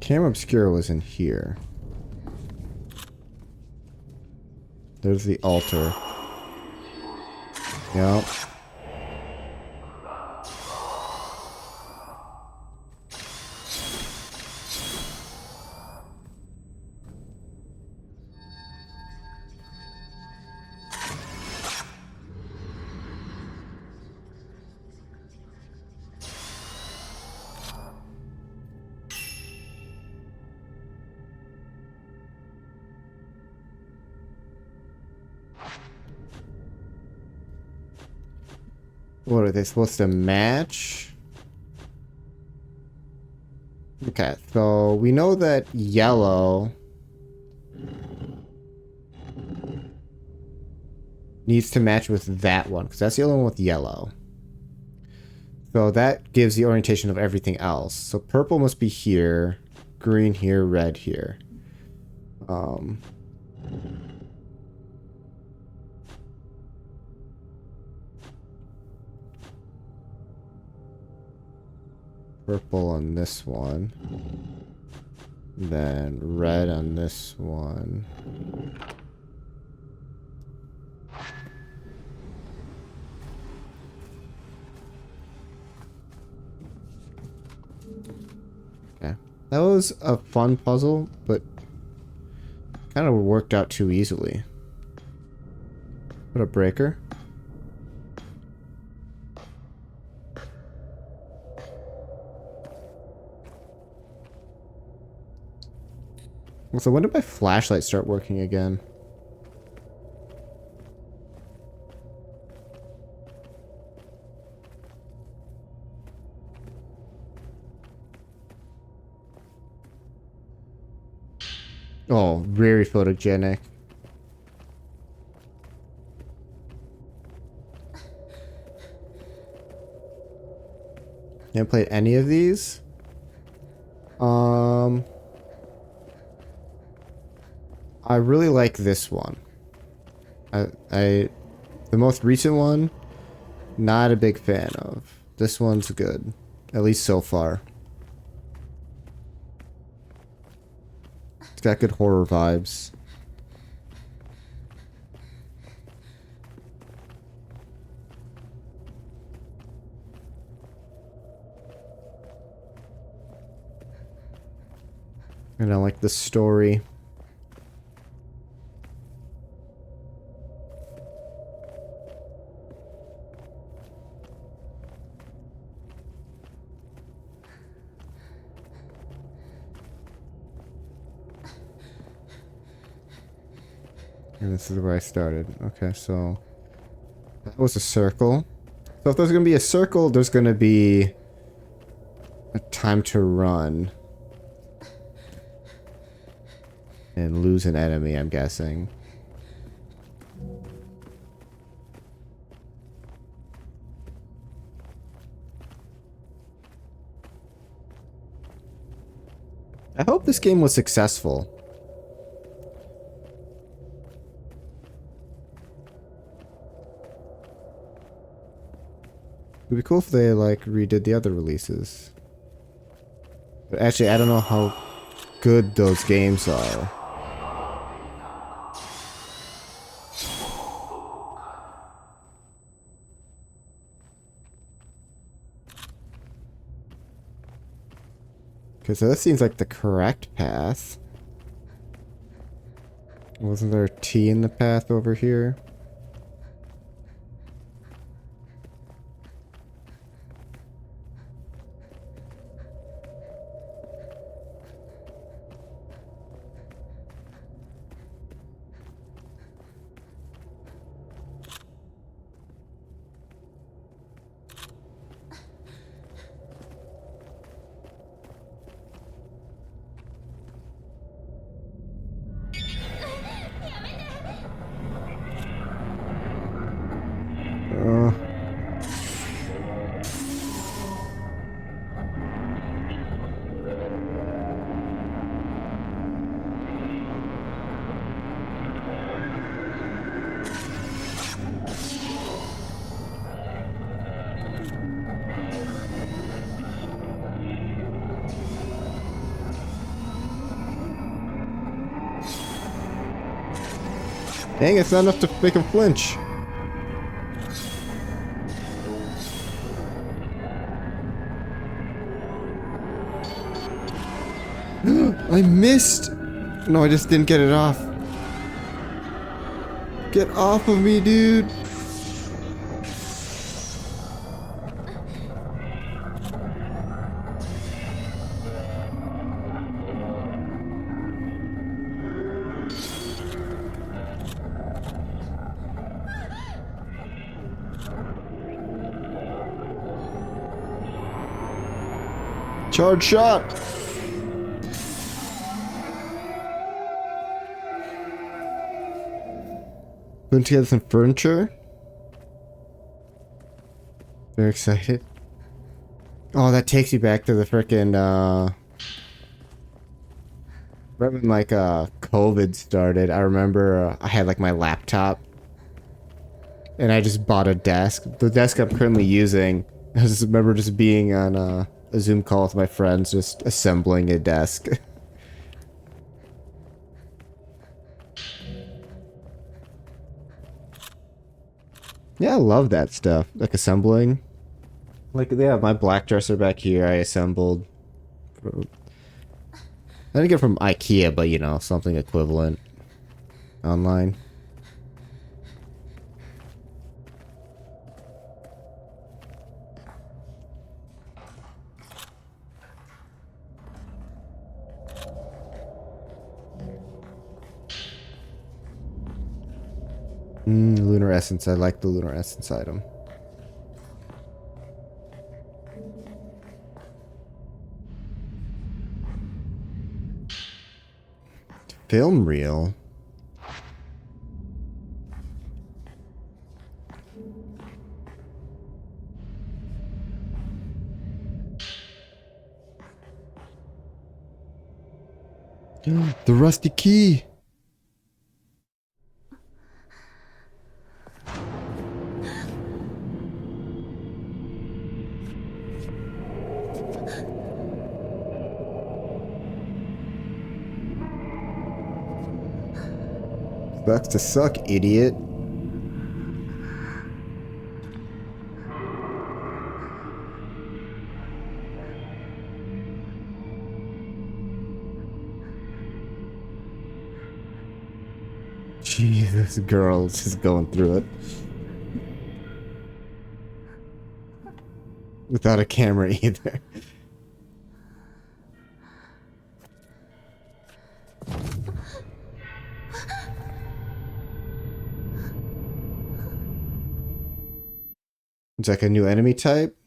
Camera Obscura was in here. There's the altar. Yep. What are they supposed to match? Okay, so we know that yellow needs to match with that one, because that's the only one with yellow. So that gives the orientation of everything else. So purple must be here, green here, red here. Purple on this one. Then red on this one. Okay. That was a fun puzzle, but kind of worked out too easily. What a breaker. So when did my flashlight start working again? Oh, very photogenic. Haven't played any of these. I really like this one. The most recent one, not a big fan of. This one's good, at least so far. It's got good horror vibes. And I like the story. And this is where I started. Okay, so that was a circle. So if there's gonna be a circle, there's gonna be a time to run. And lose an enemy, I'm guessing. I hope this game was successful. It'd be cool if they, like, redid the other releases. But actually, I don't know how good those games are. Okay, so this seems like the correct path. Wasn't there a T in the path over here? Dang, it's not enough to make him flinch. I missed! No, I just didn't get it off. Get off of me, dude! Charge shot! Putting together some furniture. Very excited. Oh, that takes you back to the frickin', right when, like, COVID started. I remember I had, like, my laptop. And I just bought a desk. The desk I'm currently using, I just remember just being on, a Zoom call with my friends, just assembling a desk. Yeah, I love that stuff. Like assembling. Like, yeah, my black dresser back here, I assembled. I didn't get it from IKEA, but you know, something equivalent online. Lunar Essence. I like the Lunar Essence item. Film reel? The rusty key! Sucks to suck, idiot. Jesus, girl's just going through it. Without a camera either. It's like a new enemy type.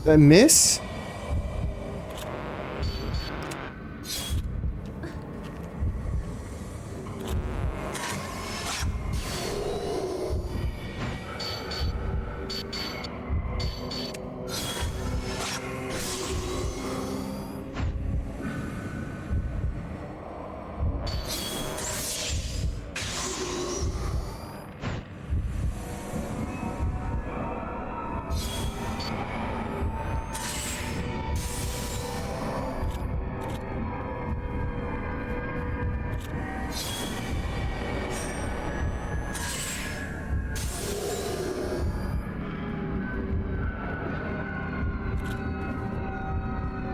Did I miss?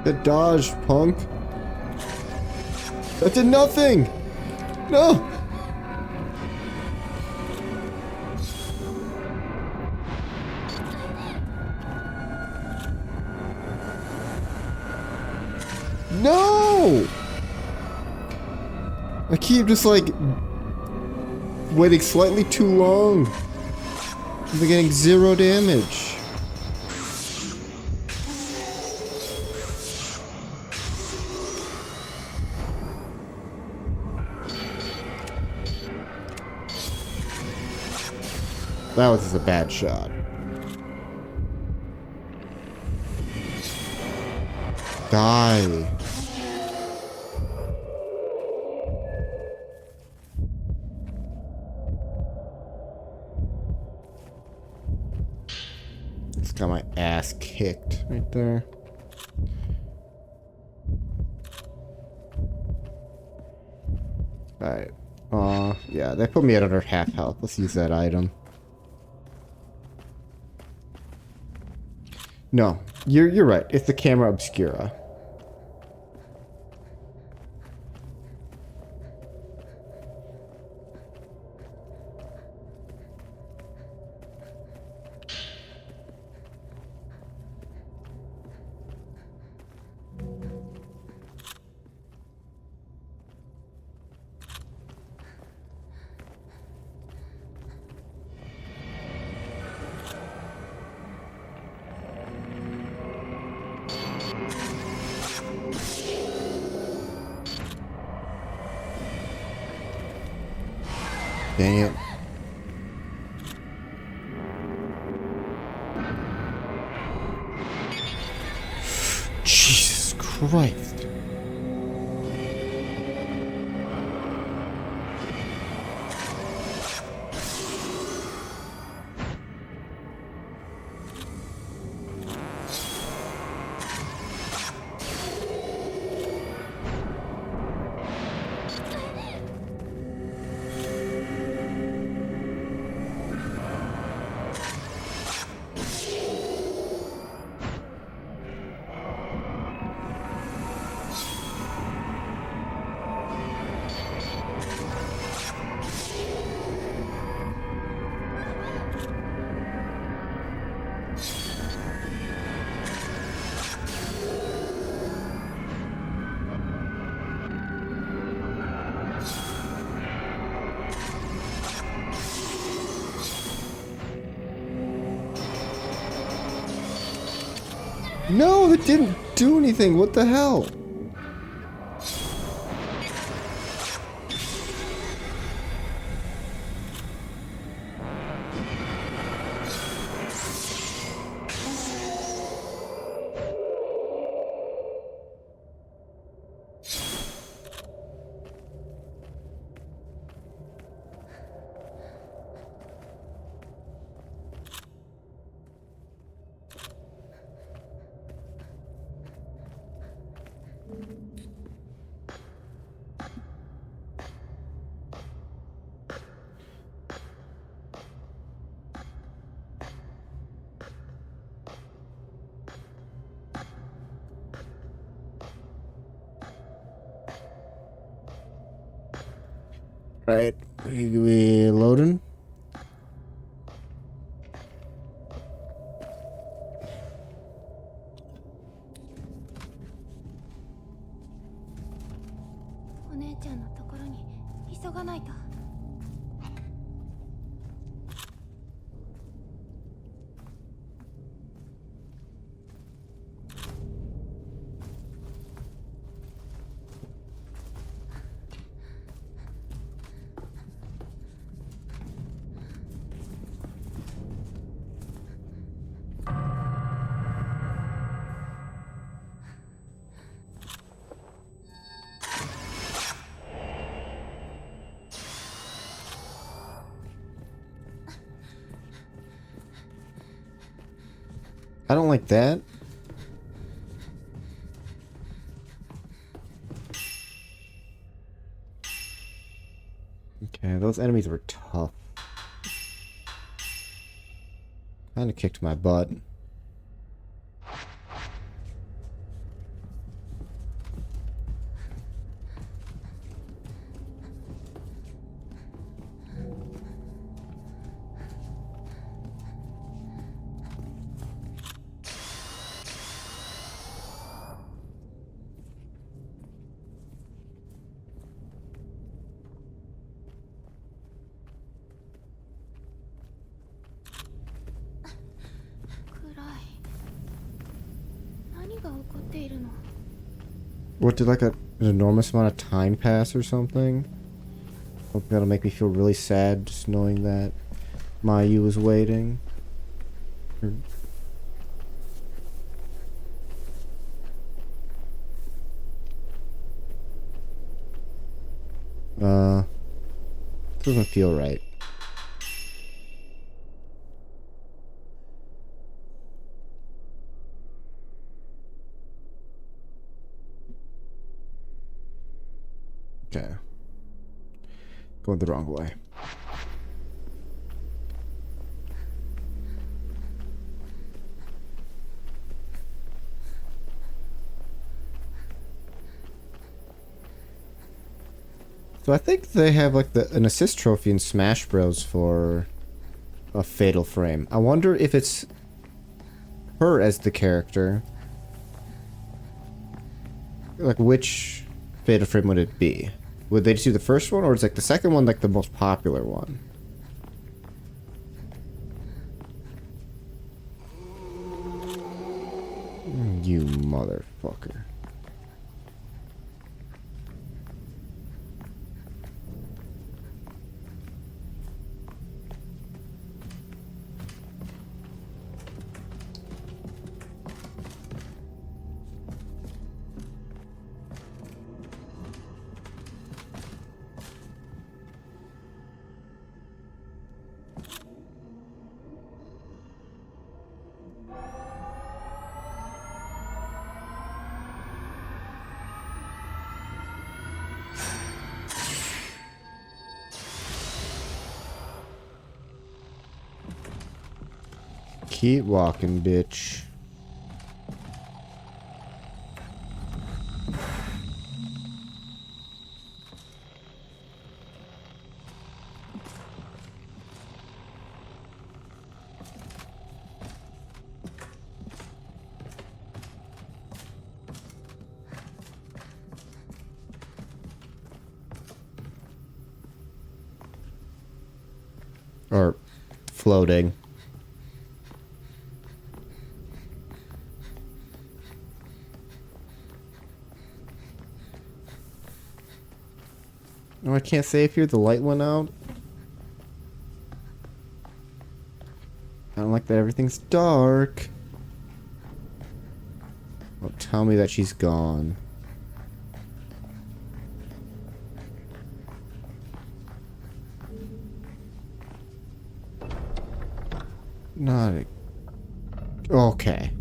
The dodge, punk. That did nothing! No! No! I keep just like waiting slightly too long. I'm getting 0 damage. That was just a bad shot. Die. Just got my ass kicked right there. Alright. Yeah, they put me at under half health. Let's use that item. No, you're right. It's the camera obscura. Dang it. Jesus Christ. No, it didn't do anything. What the hell? Right, we loading? I don't like that. Okay, those enemies were tough. Kinda kicked my butt. What, did like an enormous amount of time pass or something? Hope that'll make me feel really sad just knowing that. Mayu is waiting. Doesn't feel right. Okay. Going the wrong way. So I think they have like an assist trophy in Smash Bros for a Fatal Frame. I wonder if it's her as the character. Like which Fatal Frame would it be? Would they just do the first one, or is like the second one like the most popular one? You motherfucker. Keep walking, bitch. Or floating. No, I can't save here. The light went out. I don't like that everything's dark. Oh, tell me that she's gone. Not a... Okay.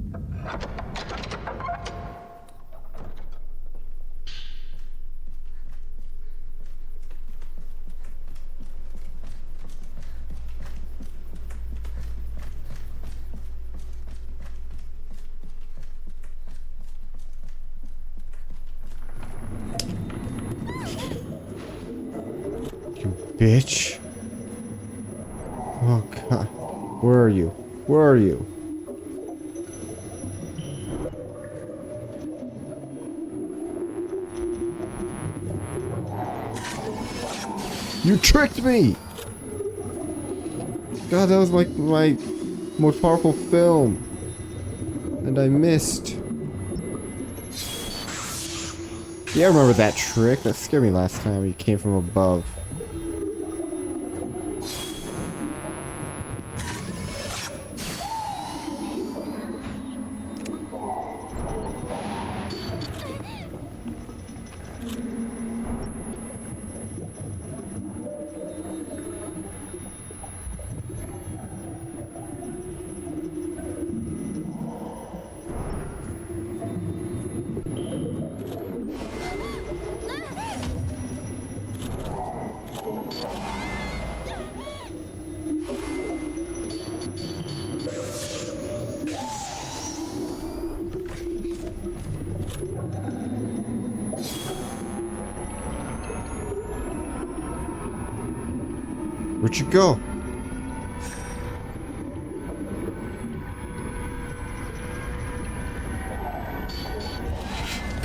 Bitch. Oh god. Where are you? Where are you? You tricked me! God, that was like my most powerful film. And I missed. Yeah, I remember that trick. That scared me last time. You came from above. Where'd you go?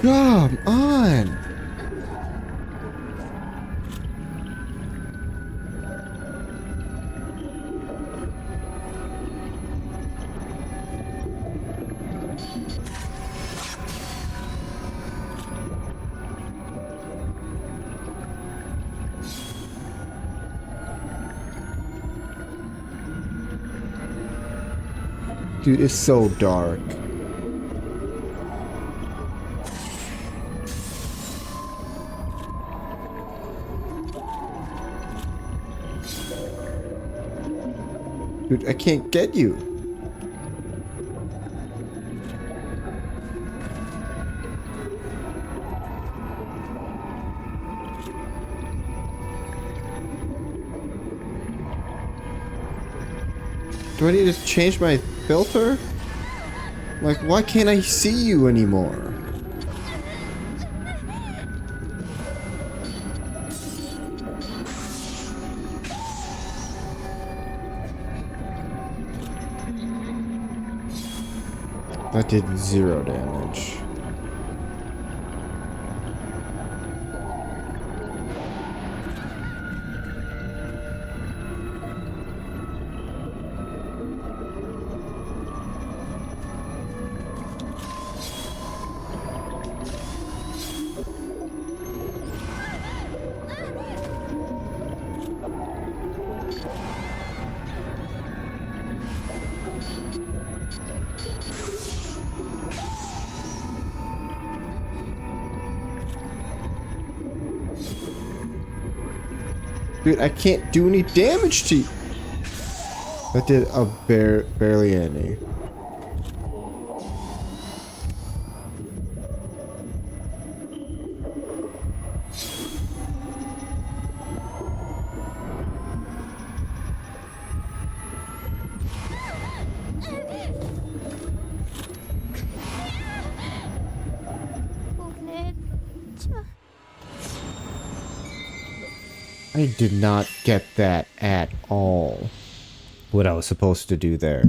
Come on! Dude, it's so dark. Dude, I can't get you. Do I need to change my filter? Like, why can't I see you anymore? That did 0 damage. Dude, I can't do any damage to you. That did a barely any. I did not get that at all. What I was supposed to do there.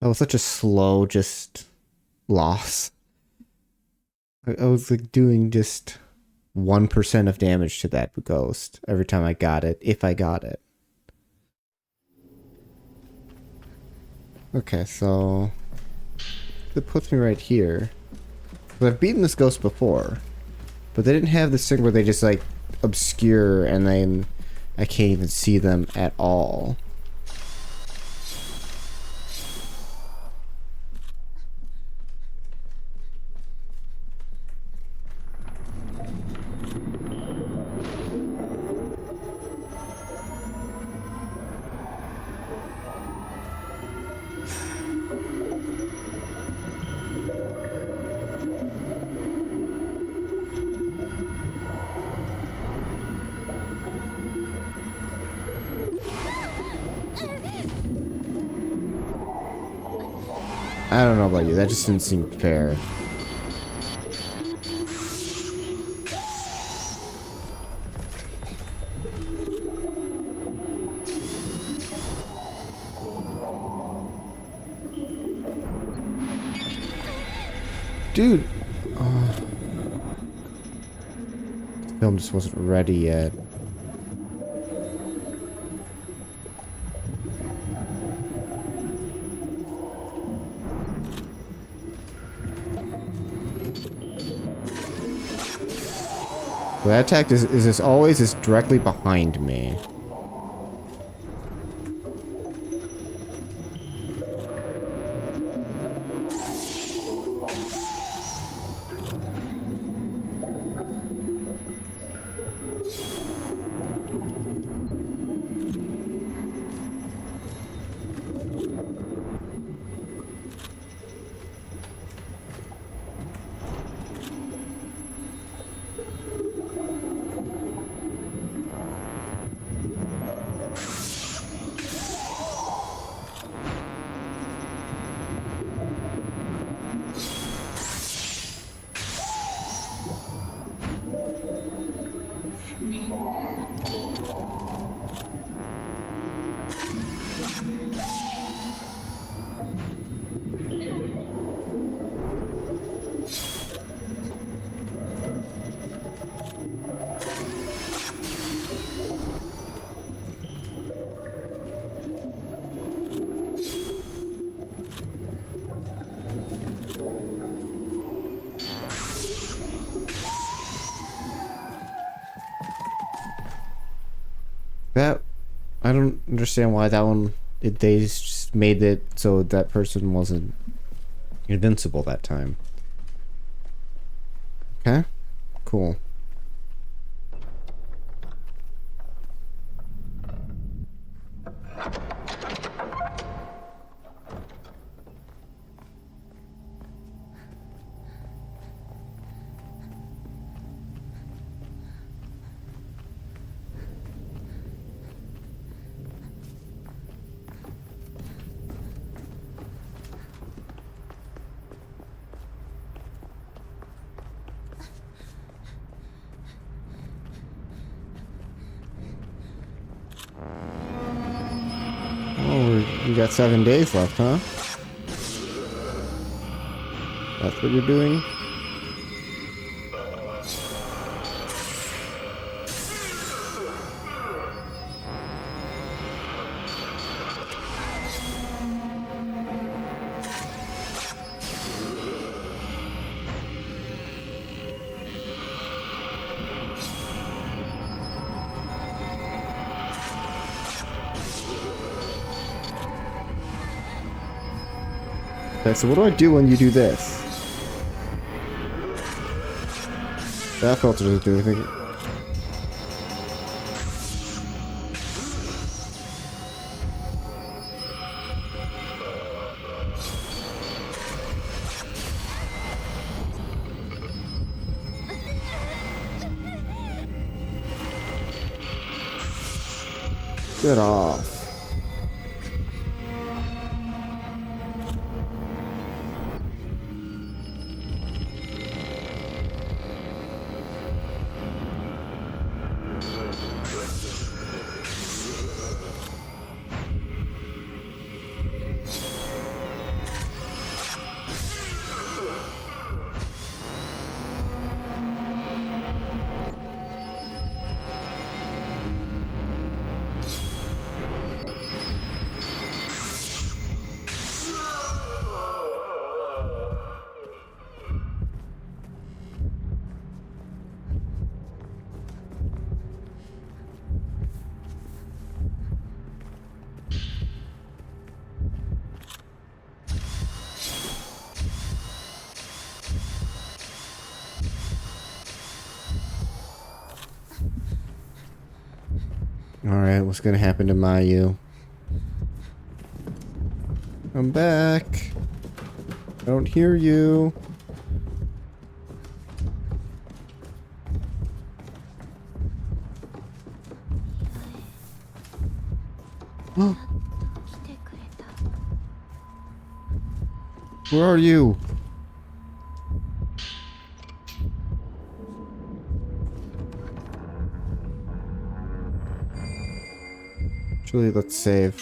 That was such a slow, just loss. I was like doing just 1% of damage to that ghost every time I got it, if I got it. Okay, so it puts me right here. But I've beaten this ghost before, but they didn't have this thing where they just like obscure and then I can't even see them at all. I don't know about you, that just didn't seem fair. Dude! The film just wasn't ready yet. That attack is this always is directly behind me. That, I don't understand why that one they just made it so that person wasn't invincible that time. Okay, cool. Oh, you got 7 days left, huh? That's what you're doing? Okay, so what do I do when you do this? That filter doesn't do anything. Get off. Alright, what's gonna happen to Mayu? I'm back. I don't hear you. Where are you? Actually, let's save.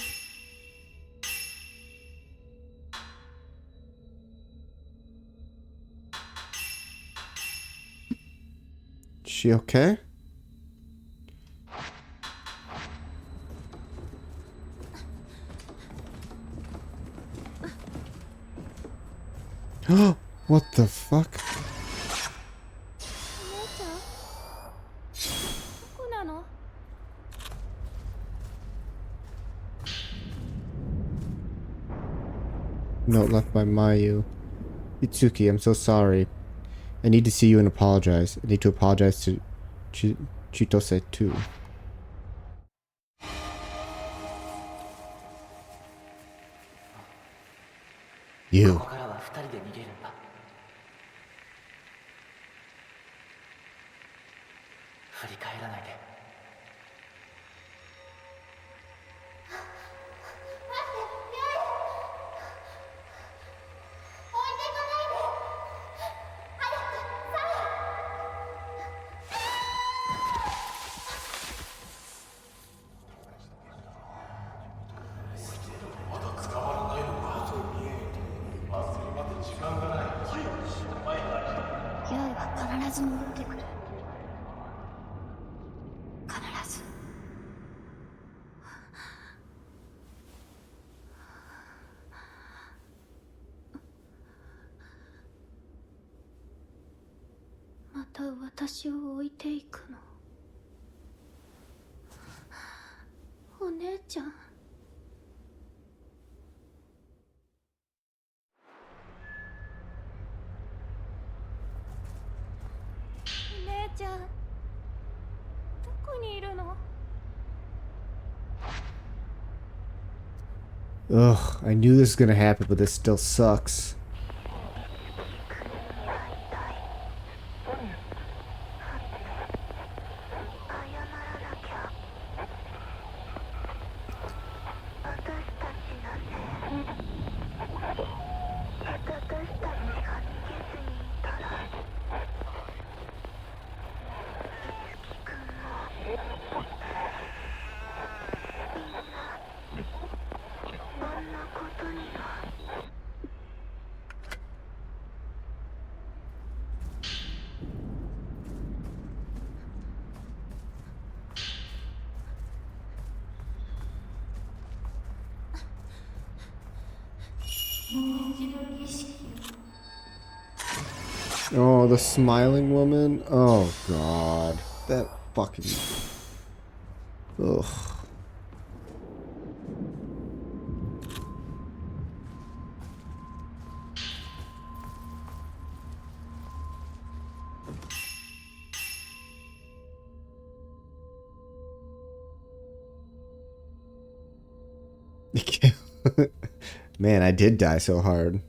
Is she okay? What the fuck? お姉ちゃんどこなの？ Note left by Mayu. Itsuki, I'm so sorry. I need to see you and apologize. I need to apologize to Chitose too. You. ここからは二人で逃げるんだ。振り返らないで。ヤイは必ず戻ってくる。必ず。また私を置いていくの。お姉ちゃん。Ugh, I knew this was gonna happen, but this still sucks. Oh, the smiling woman? Oh, God. That fucking... Ugh. Man, I did die so hard.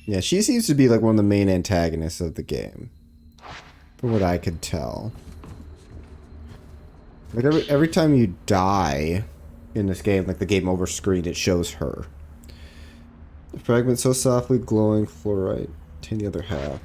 Yeah, she seems to be like one of the main antagonists of the game. From what I could tell. Like every time you die in this game, like the game over screen, it shows her. The fragment so softly glowing fluorite. Obtain the other half.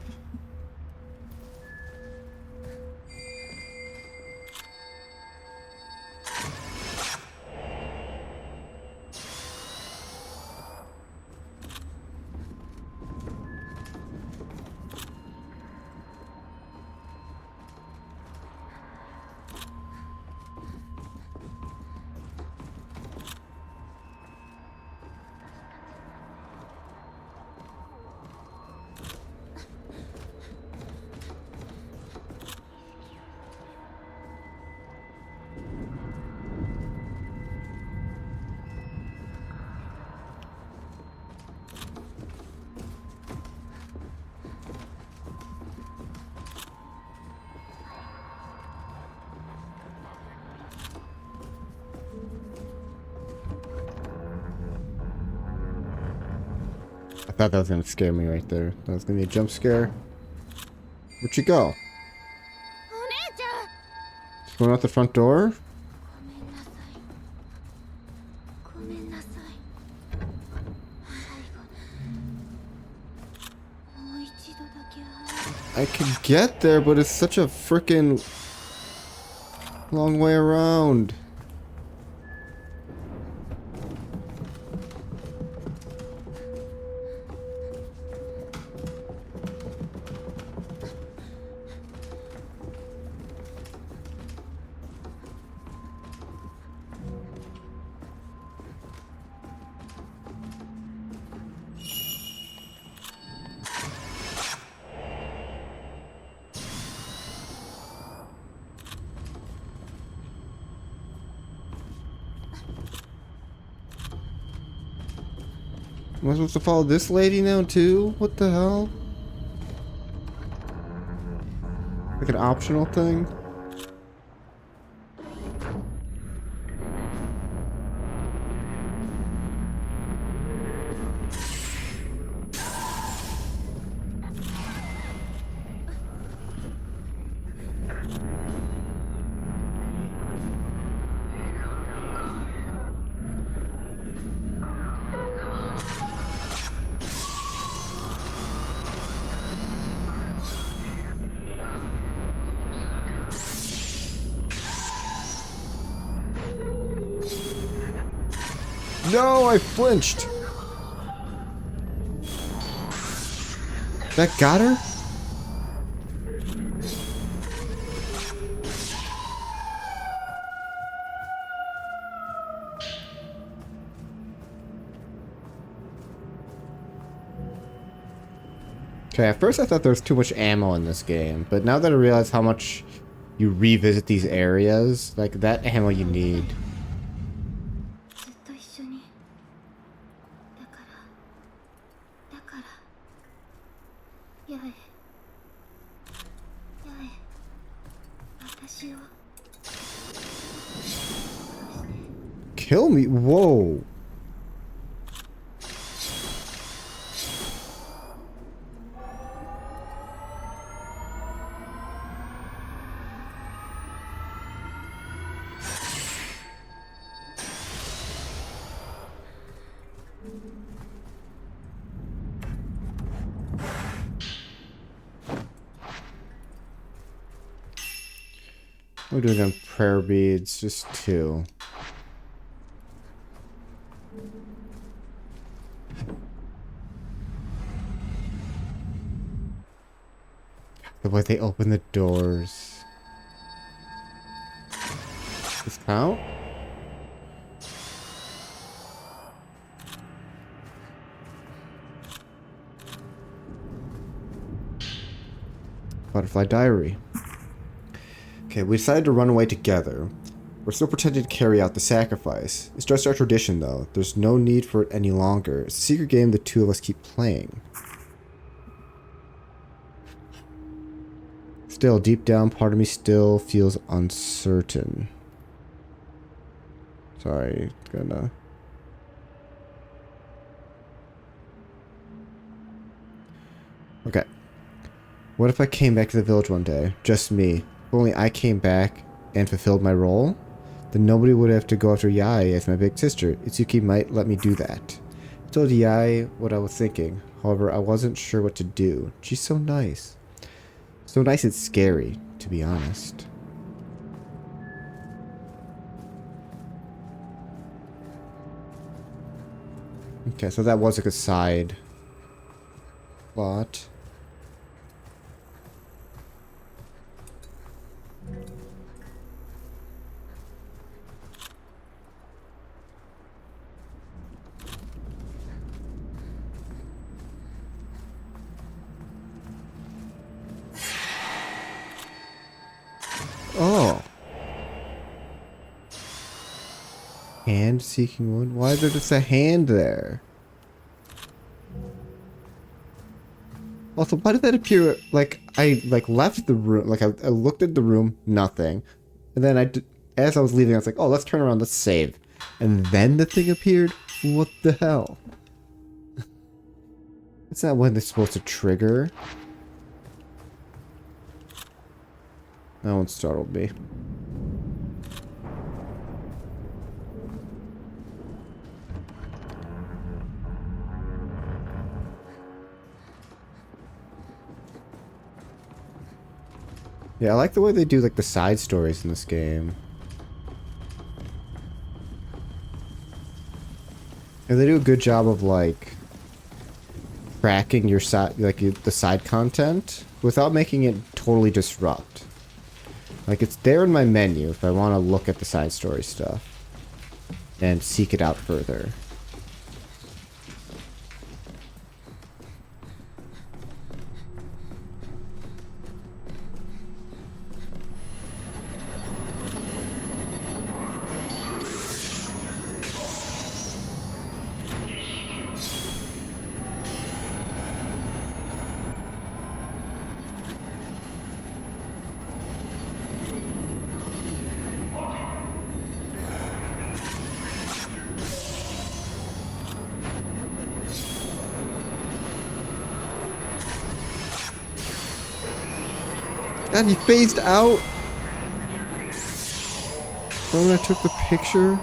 I thought that was gonna scare me right there. That was gonna be a jump scare. Where'd you go? お姉ちゃん Just going out the front door? ごめんなさいごめんなさい最後もう一度だけ会 I could get there, but it's such a freaking long way around. Am I supposed to follow this lady now too? What the hell? Like an optional thing? No, I flinched. That got her? Okay, at first I thought there was too much ammo in this game, but now that I realize how much you revisit these areas, like that ammo you need. ずっと一緒にだから八重私を kill me. Whoa. We're doing on prayer beads, just 2. The way they open the doors. This count? Butterfly diary. Okay, we decided to run away together. We're still pretending to carry out the sacrifice. It's just our tradition, though. There's no need for it any longer. It's a secret game the 2 of us keep playing. Still, deep down, part of me still feels uncertain. Sorry, gonna... Okay. What if I came back to the village one day? Just me. If only I came back and fulfilled my role? Then nobody would have to go after Yai as my big sister. Itsuki might let me do that. I told Yai what I was thinking. However, I wasn't sure what to do. She's so nice. So nice it's scary, to be honest. Okay, so that was like a side plot. Oh. Hand seeking wound? Why is there just a hand there? Also, why did that appear? Like, I left the room. Like, I looked at the room, nothing. And then as I was leaving, I was like, oh, let's turn around, let's save. And then the thing appeared? What the hell? It's not when they're supposed to trigger. That one startled me. Yeah, I like the way they do like the side stories in this game. And they do a good job of like tracking your side, like the side content without making it totally disrupt. Like it's there in my menu if I want to look at the side story stuff and seek it out further. God, he phased out. When I took the picture.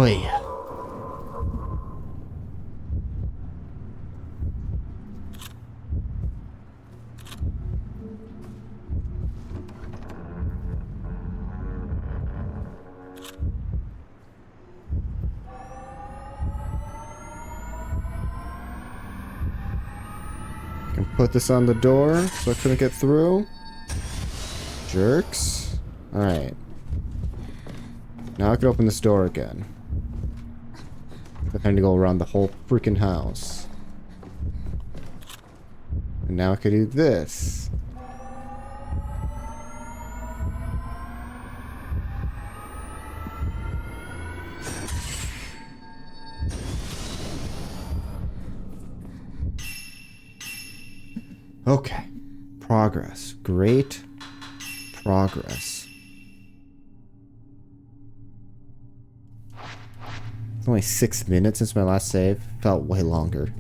Oi. Can put this on the door so I couldn't get through. Jerks. Alright. Now I can open this door again. I'm trying to go around the whole freaking house. And now I can do this. Okay. Progress. Great progress. It's only 6 minutes since my last save. Felt way longer.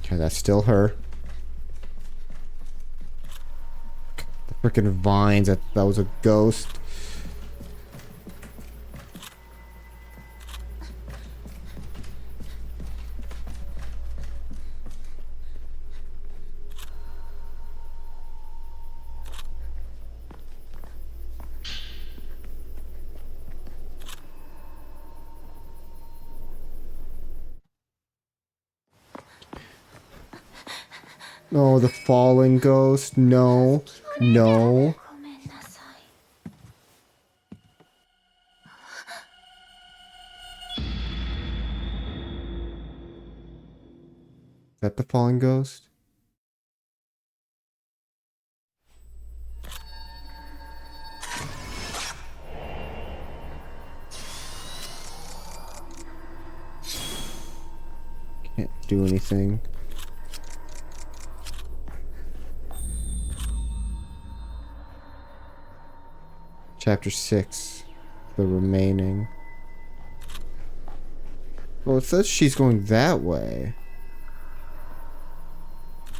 Okay, that's still her. The freaking vines, that was a ghost. Oh, the fallen ghost. No. No. ごめんなさい。Is that the fallen ghost? Can't do anything. Chapter 6. The remaining. Well, it says she's going that way.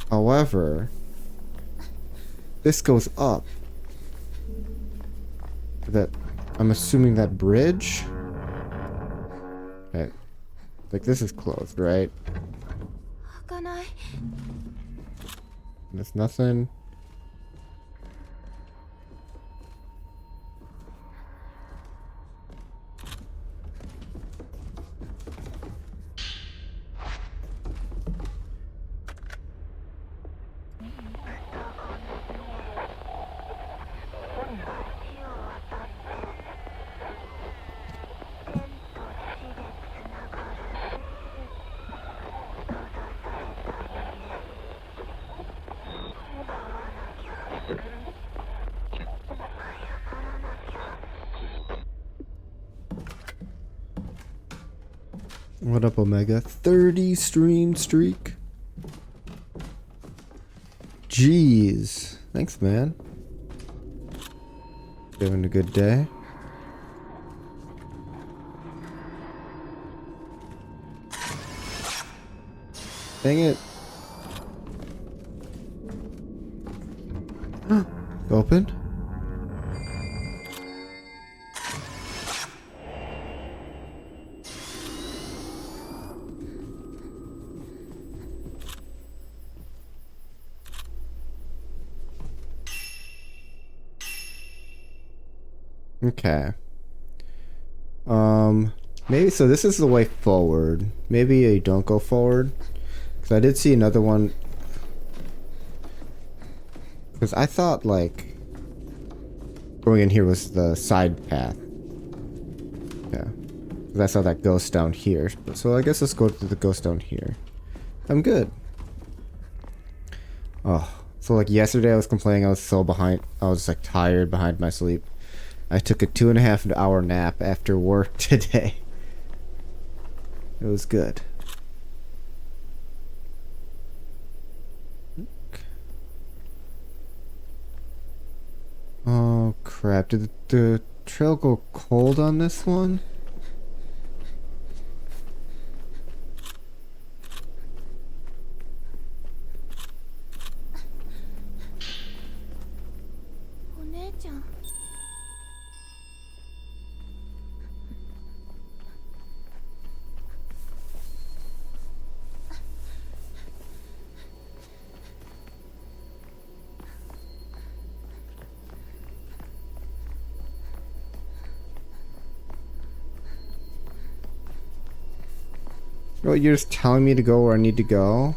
However, this goes up. That, I'm assuming that bridge? Okay. Like, this is closed, right? 開かない。 There's nothing. What up, Omega? 30 stream streak. Jeez. Thanks, man. You having a good day? Dang it. Open? Okay. Maybe, so this is the way forward. Maybe I don't go forward. Because I did see another one. Because I thought, like, going in here was the side path. Yeah. Because I saw that ghost down here. So I guess let's go to the ghost down here. I'm good. Oh. So, like, yesterday I was complaining I was so behind. I was, like, tired behind my sleep. I took a 2.5-hour nap after work today. It was good. Oh crap, did the trail go cold on this one? Oh, you're just telling me to go where I need to go?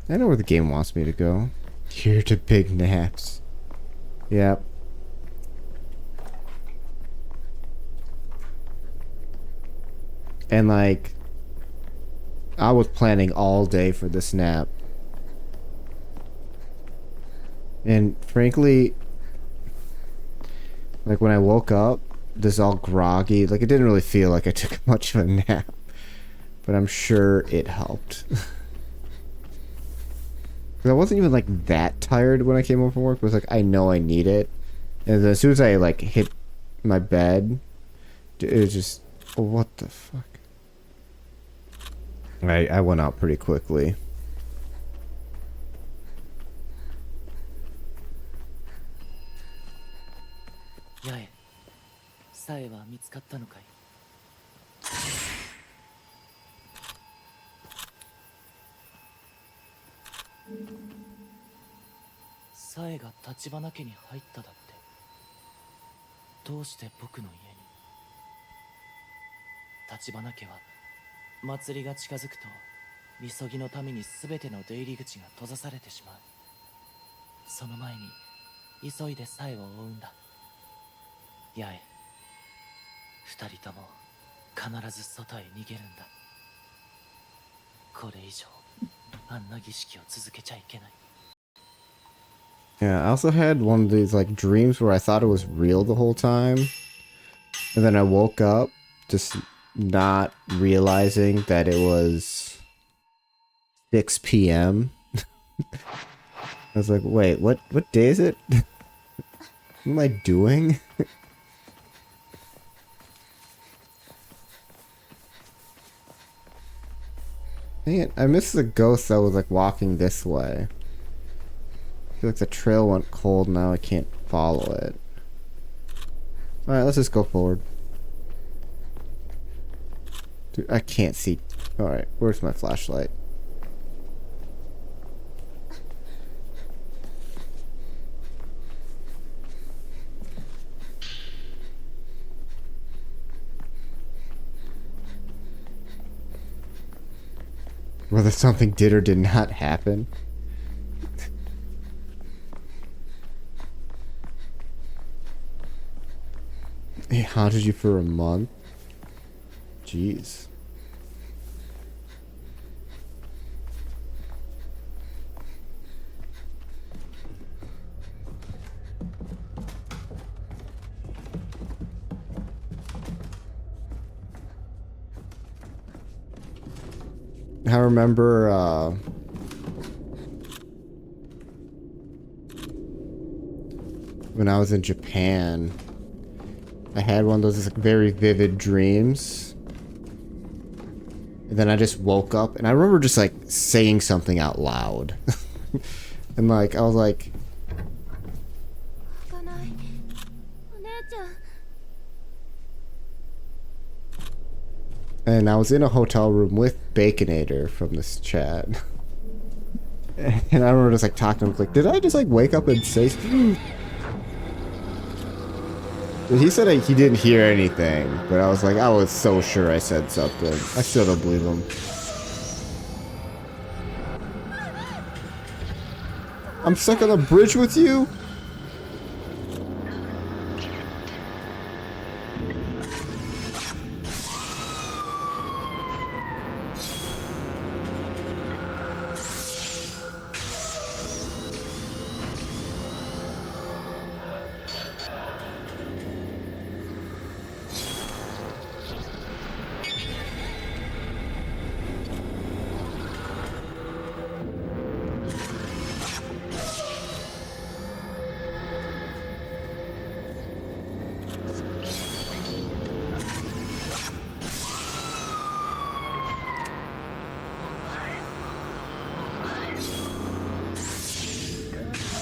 I know where the game wants me to go. Here to big naps. Yep. And like, I was planning all day for this nap. And frankly, like when I woke up, this all groggy. Like it didn't really feel like I took much of a nap. But I'm sure it helped. Because I wasn't even like that tired when I came home from work. It was like, I know I need it. And then as soon as I like hit my bed, it was just, oh, what the fuck? I went out pretty quickly. 八重、サエは見つかったのかい？サエが橘家に入っただって。どうして僕の家に？橘家は祭りが近づくと、みそぎのために全ての出入り口が閉ざされてしまう。その前に急いでサエを追うんだ。八重、二人とも必ず外へ逃げるんだ。これ以上あんな儀式を続けちゃいけない。 Yeah, I also had one of these like dreams where I thought it was real the whole time. And then I woke up just not realizing that it was 6 p.m. I was like, wait, what day is it? What am I doing? Dang it, I missed the ghost that was like walking this way. I feel like the trail went cold, now I can't follow it. Alright, let's just go forward. Dude, I can't see. Alright, where's my flashlight? Whether something did or did not happen. It haunted you for a month? Jeez. I remember, when I was in Japan, I had one of those like, very vivid dreams. And then I just woke up, and I remember just like saying something out loud. And like, I was like... And I was in a hotel room with Baconator from this chat. And I remember just like talking to him, like, did I just like wake up and say he said he didn't hear anything, but I was like, I was so sure I said something. I still don't believe him. I'm stuck on the bridge with you?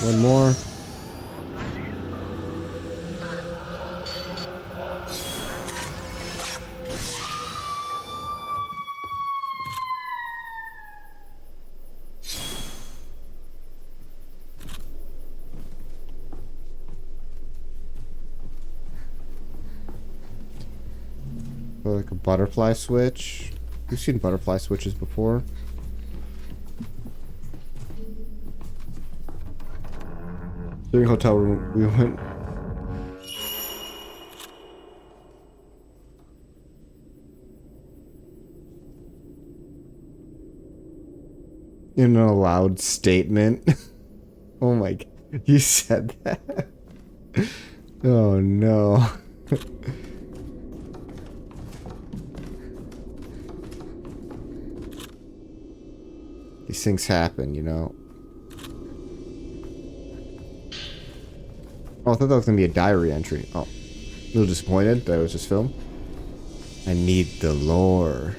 One more. Like a butterfly switch. We've seen butterfly switches before. During hotel room, we went. In a loud statement. Oh my god. You said that. Oh no. These things happen, you know. Oh, I thought that was gonna be a diary entry. Oh. A little disappointed that it was just film. I need the lore.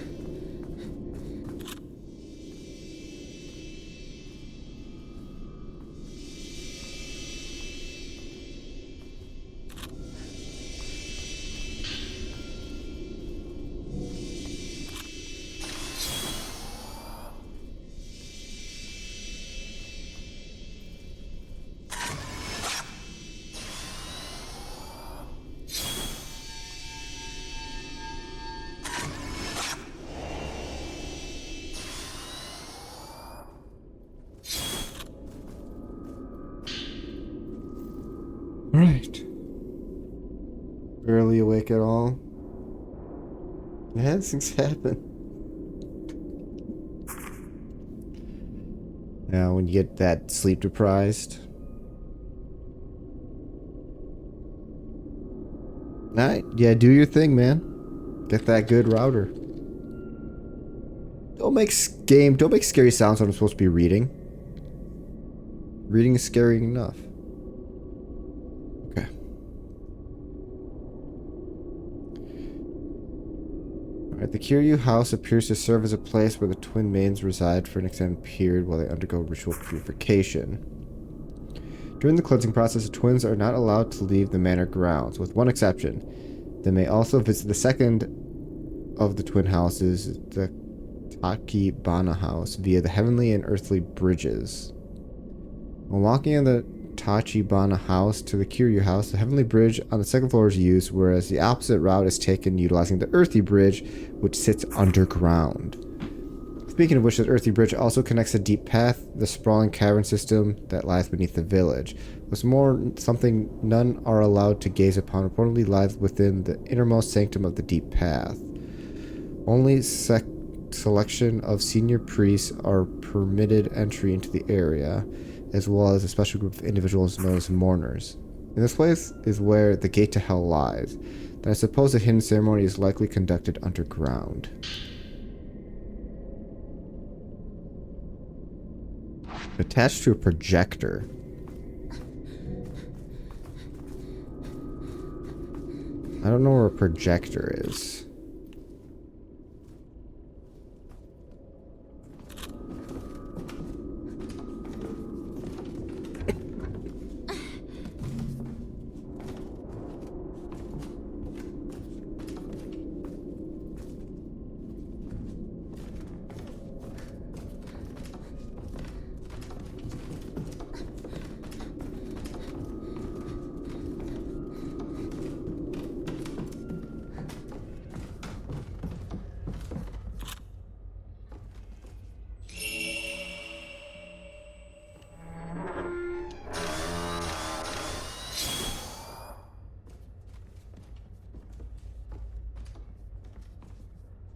Right. Barely awake at all. Yeah, these things happen. Now, when you get that sleep deprived. Alright, yeah, do your thing, man. Get that good router. Don't make scary sounds when I'm supposed to be reading. Reading is scary enough. Okay. Alright, the Kiryu house appears to serve as a place where the twin maidens reside for an extended period while they undergo ritual purification. During the cleansing process, the twins are not allowed to leave the manor grounds, with one exception. They may also visit the second of the twin houses, the Tachibana house, via the heavenly and earthly bridges. When walking in the Tachibana house to the Kiryu house, the heavenly bridge on the second floor is used, whereas the opposite route is taken utilizing the earthy bridge, which sits underground. Speaking of which, the earthy bridge also connects the deep path, the sprawling cavern system that lies beneath the village. What's more, something none are allowed to gaze upon reportedly lies within the innermost sanctum of the deep path. Only selection of senior priests are permitted entry into the area, as well as a special group of individuals known as mourners. In this place is where the gate to hell lies. Then I suppose the hidden ceremony is likely conducted underground. Attached to a projector. I don't know where a projector is.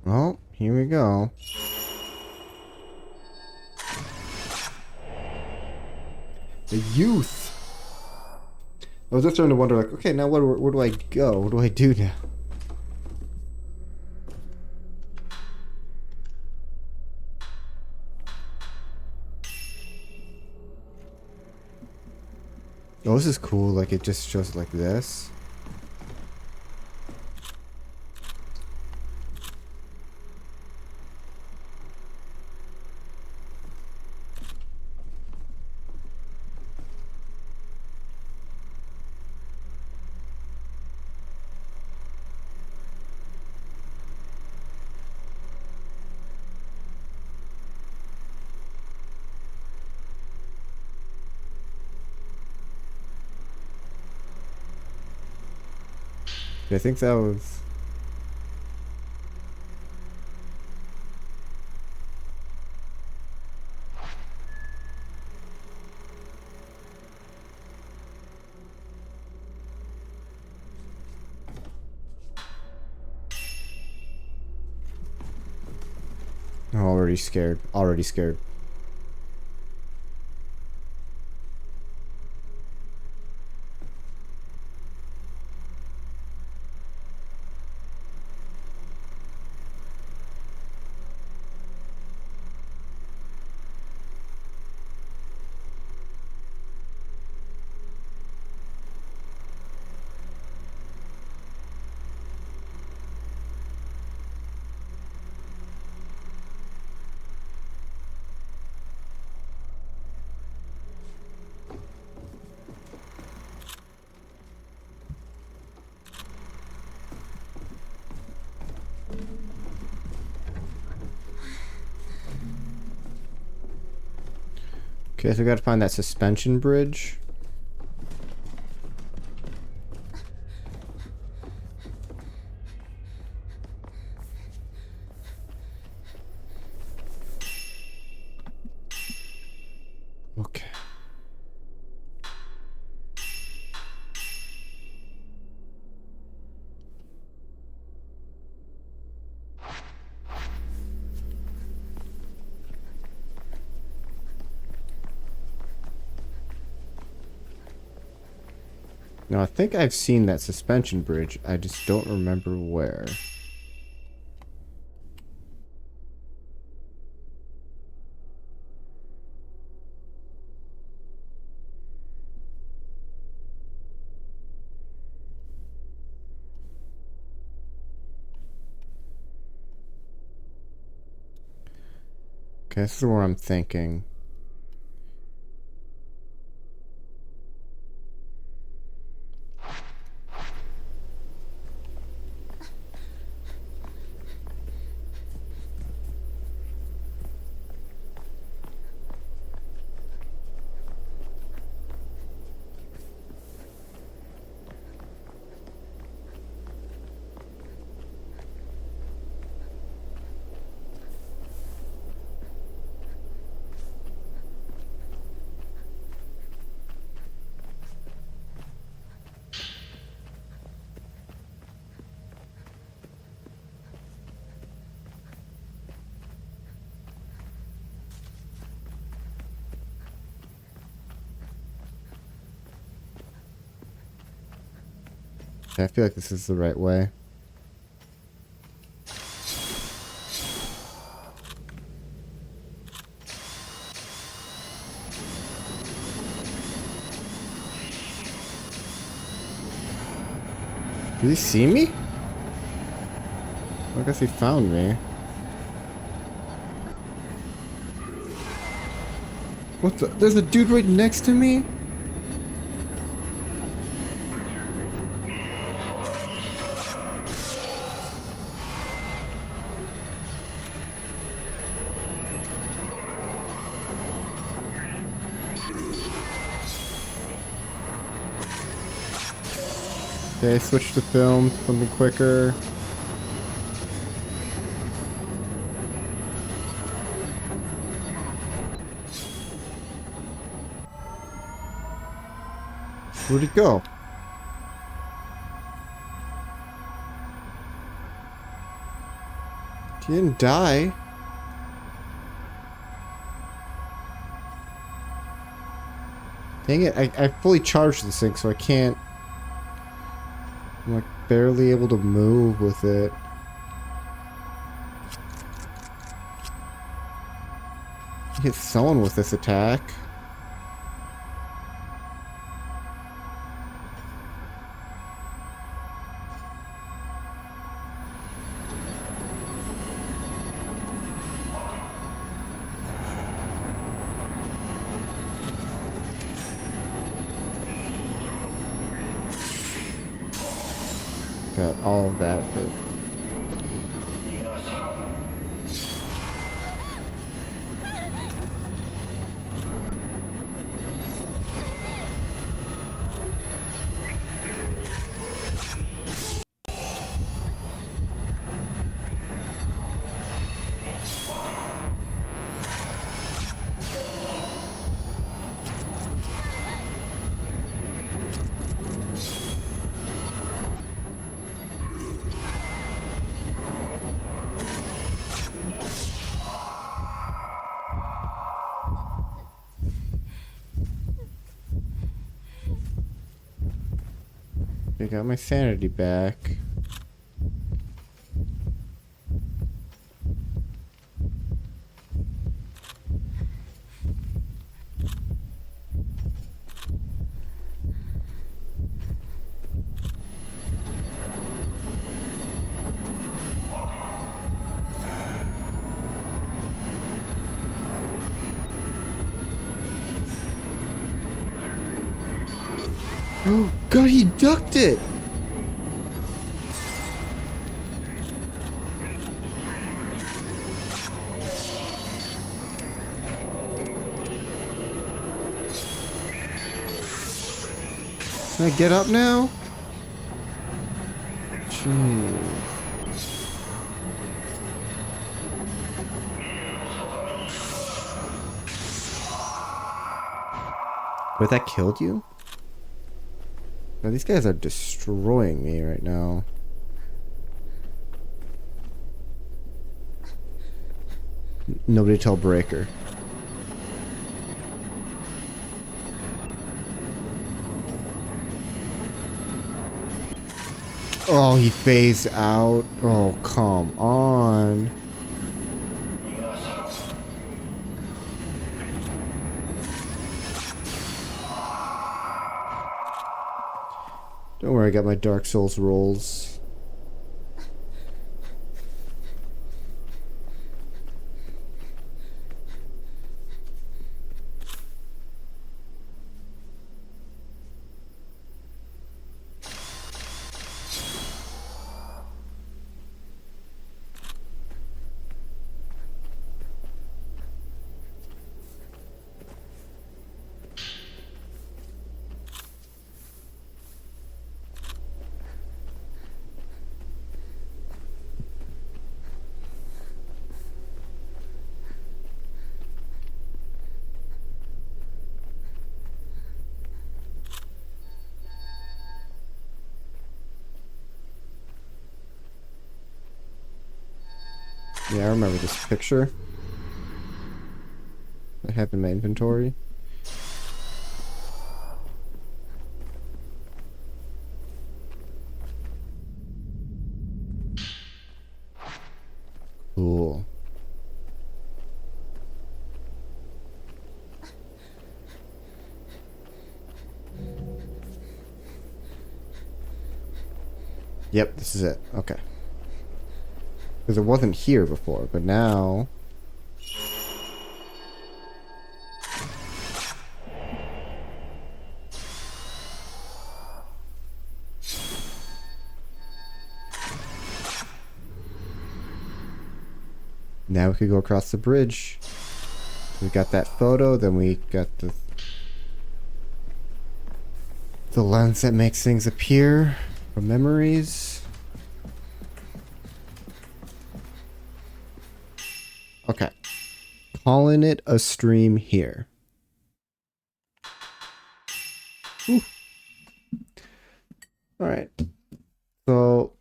Oh, here we go. The youth. I was just starting to wonder, like, okay, now where do I go? What do I do now? Oh, this is cool. Like, it just shows like this. I think that was... Oh, already scared. Already scared. Okay, so we gotta find that suspension bridge. Okay. Now, I think I've seen that suspension bridge. I just don't remember where. Okay, this is where I'm thinking. Okay, I feel like this is the right way. Did he see me? I guess he found me. What the? There's a dude right next to me? Okay, switch to film, something quicker. Where'd he go? He didn't die. Dang it, I fully charged this thing, so I can't... I'm like barely able to move with it. Hit someone with this attack. Got all of that. But I got my sanity back. Oh God, he ducked it. Can I get up now? Jeez. Wait, that killed you? Now, these guys are destroying me right now. Nobody tell Breaker. Oh, he phased out. Oh, come on. Don't worry, I got my Dark Souls rolls. Yeah, I remember this picture I have in my inventory. Cool. Yep, this is it. Okay. Because it wasn't here before, but now... Now we could go across the bridge. We got that photo, then we got the lens that makes things appear from memories. Okay. Calling it a stream here. Alright. So,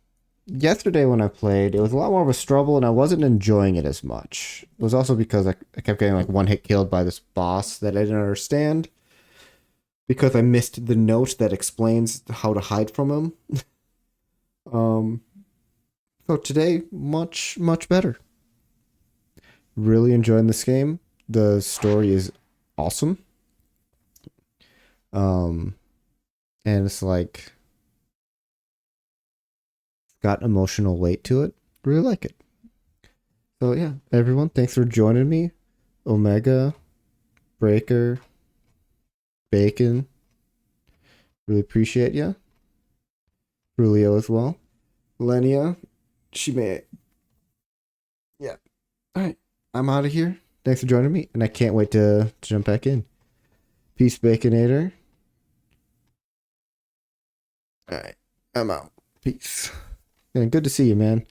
yesterday when I played, it was a lot more of a struggle and I wasn't enjoying it as much. It was also because I kept getting like one hit killed by this boss that I didn't understand. Because I missed the note that explains how to hide from him. So today, much better. Really enjoying this game. The story is awesome. And it's like got emotional weight to it. Really like it. So yeah, everyone, thanks for joining me. Omega, Breaker, Bacon. Really appreciate ya. Julio as well. Lenia, she may. Yeah. Alright. I'm out of here. Thanks for joining me, and I can't wait to jump back in. Peace, Baconator. Alright. I'm out. Peace. And good to see you, man.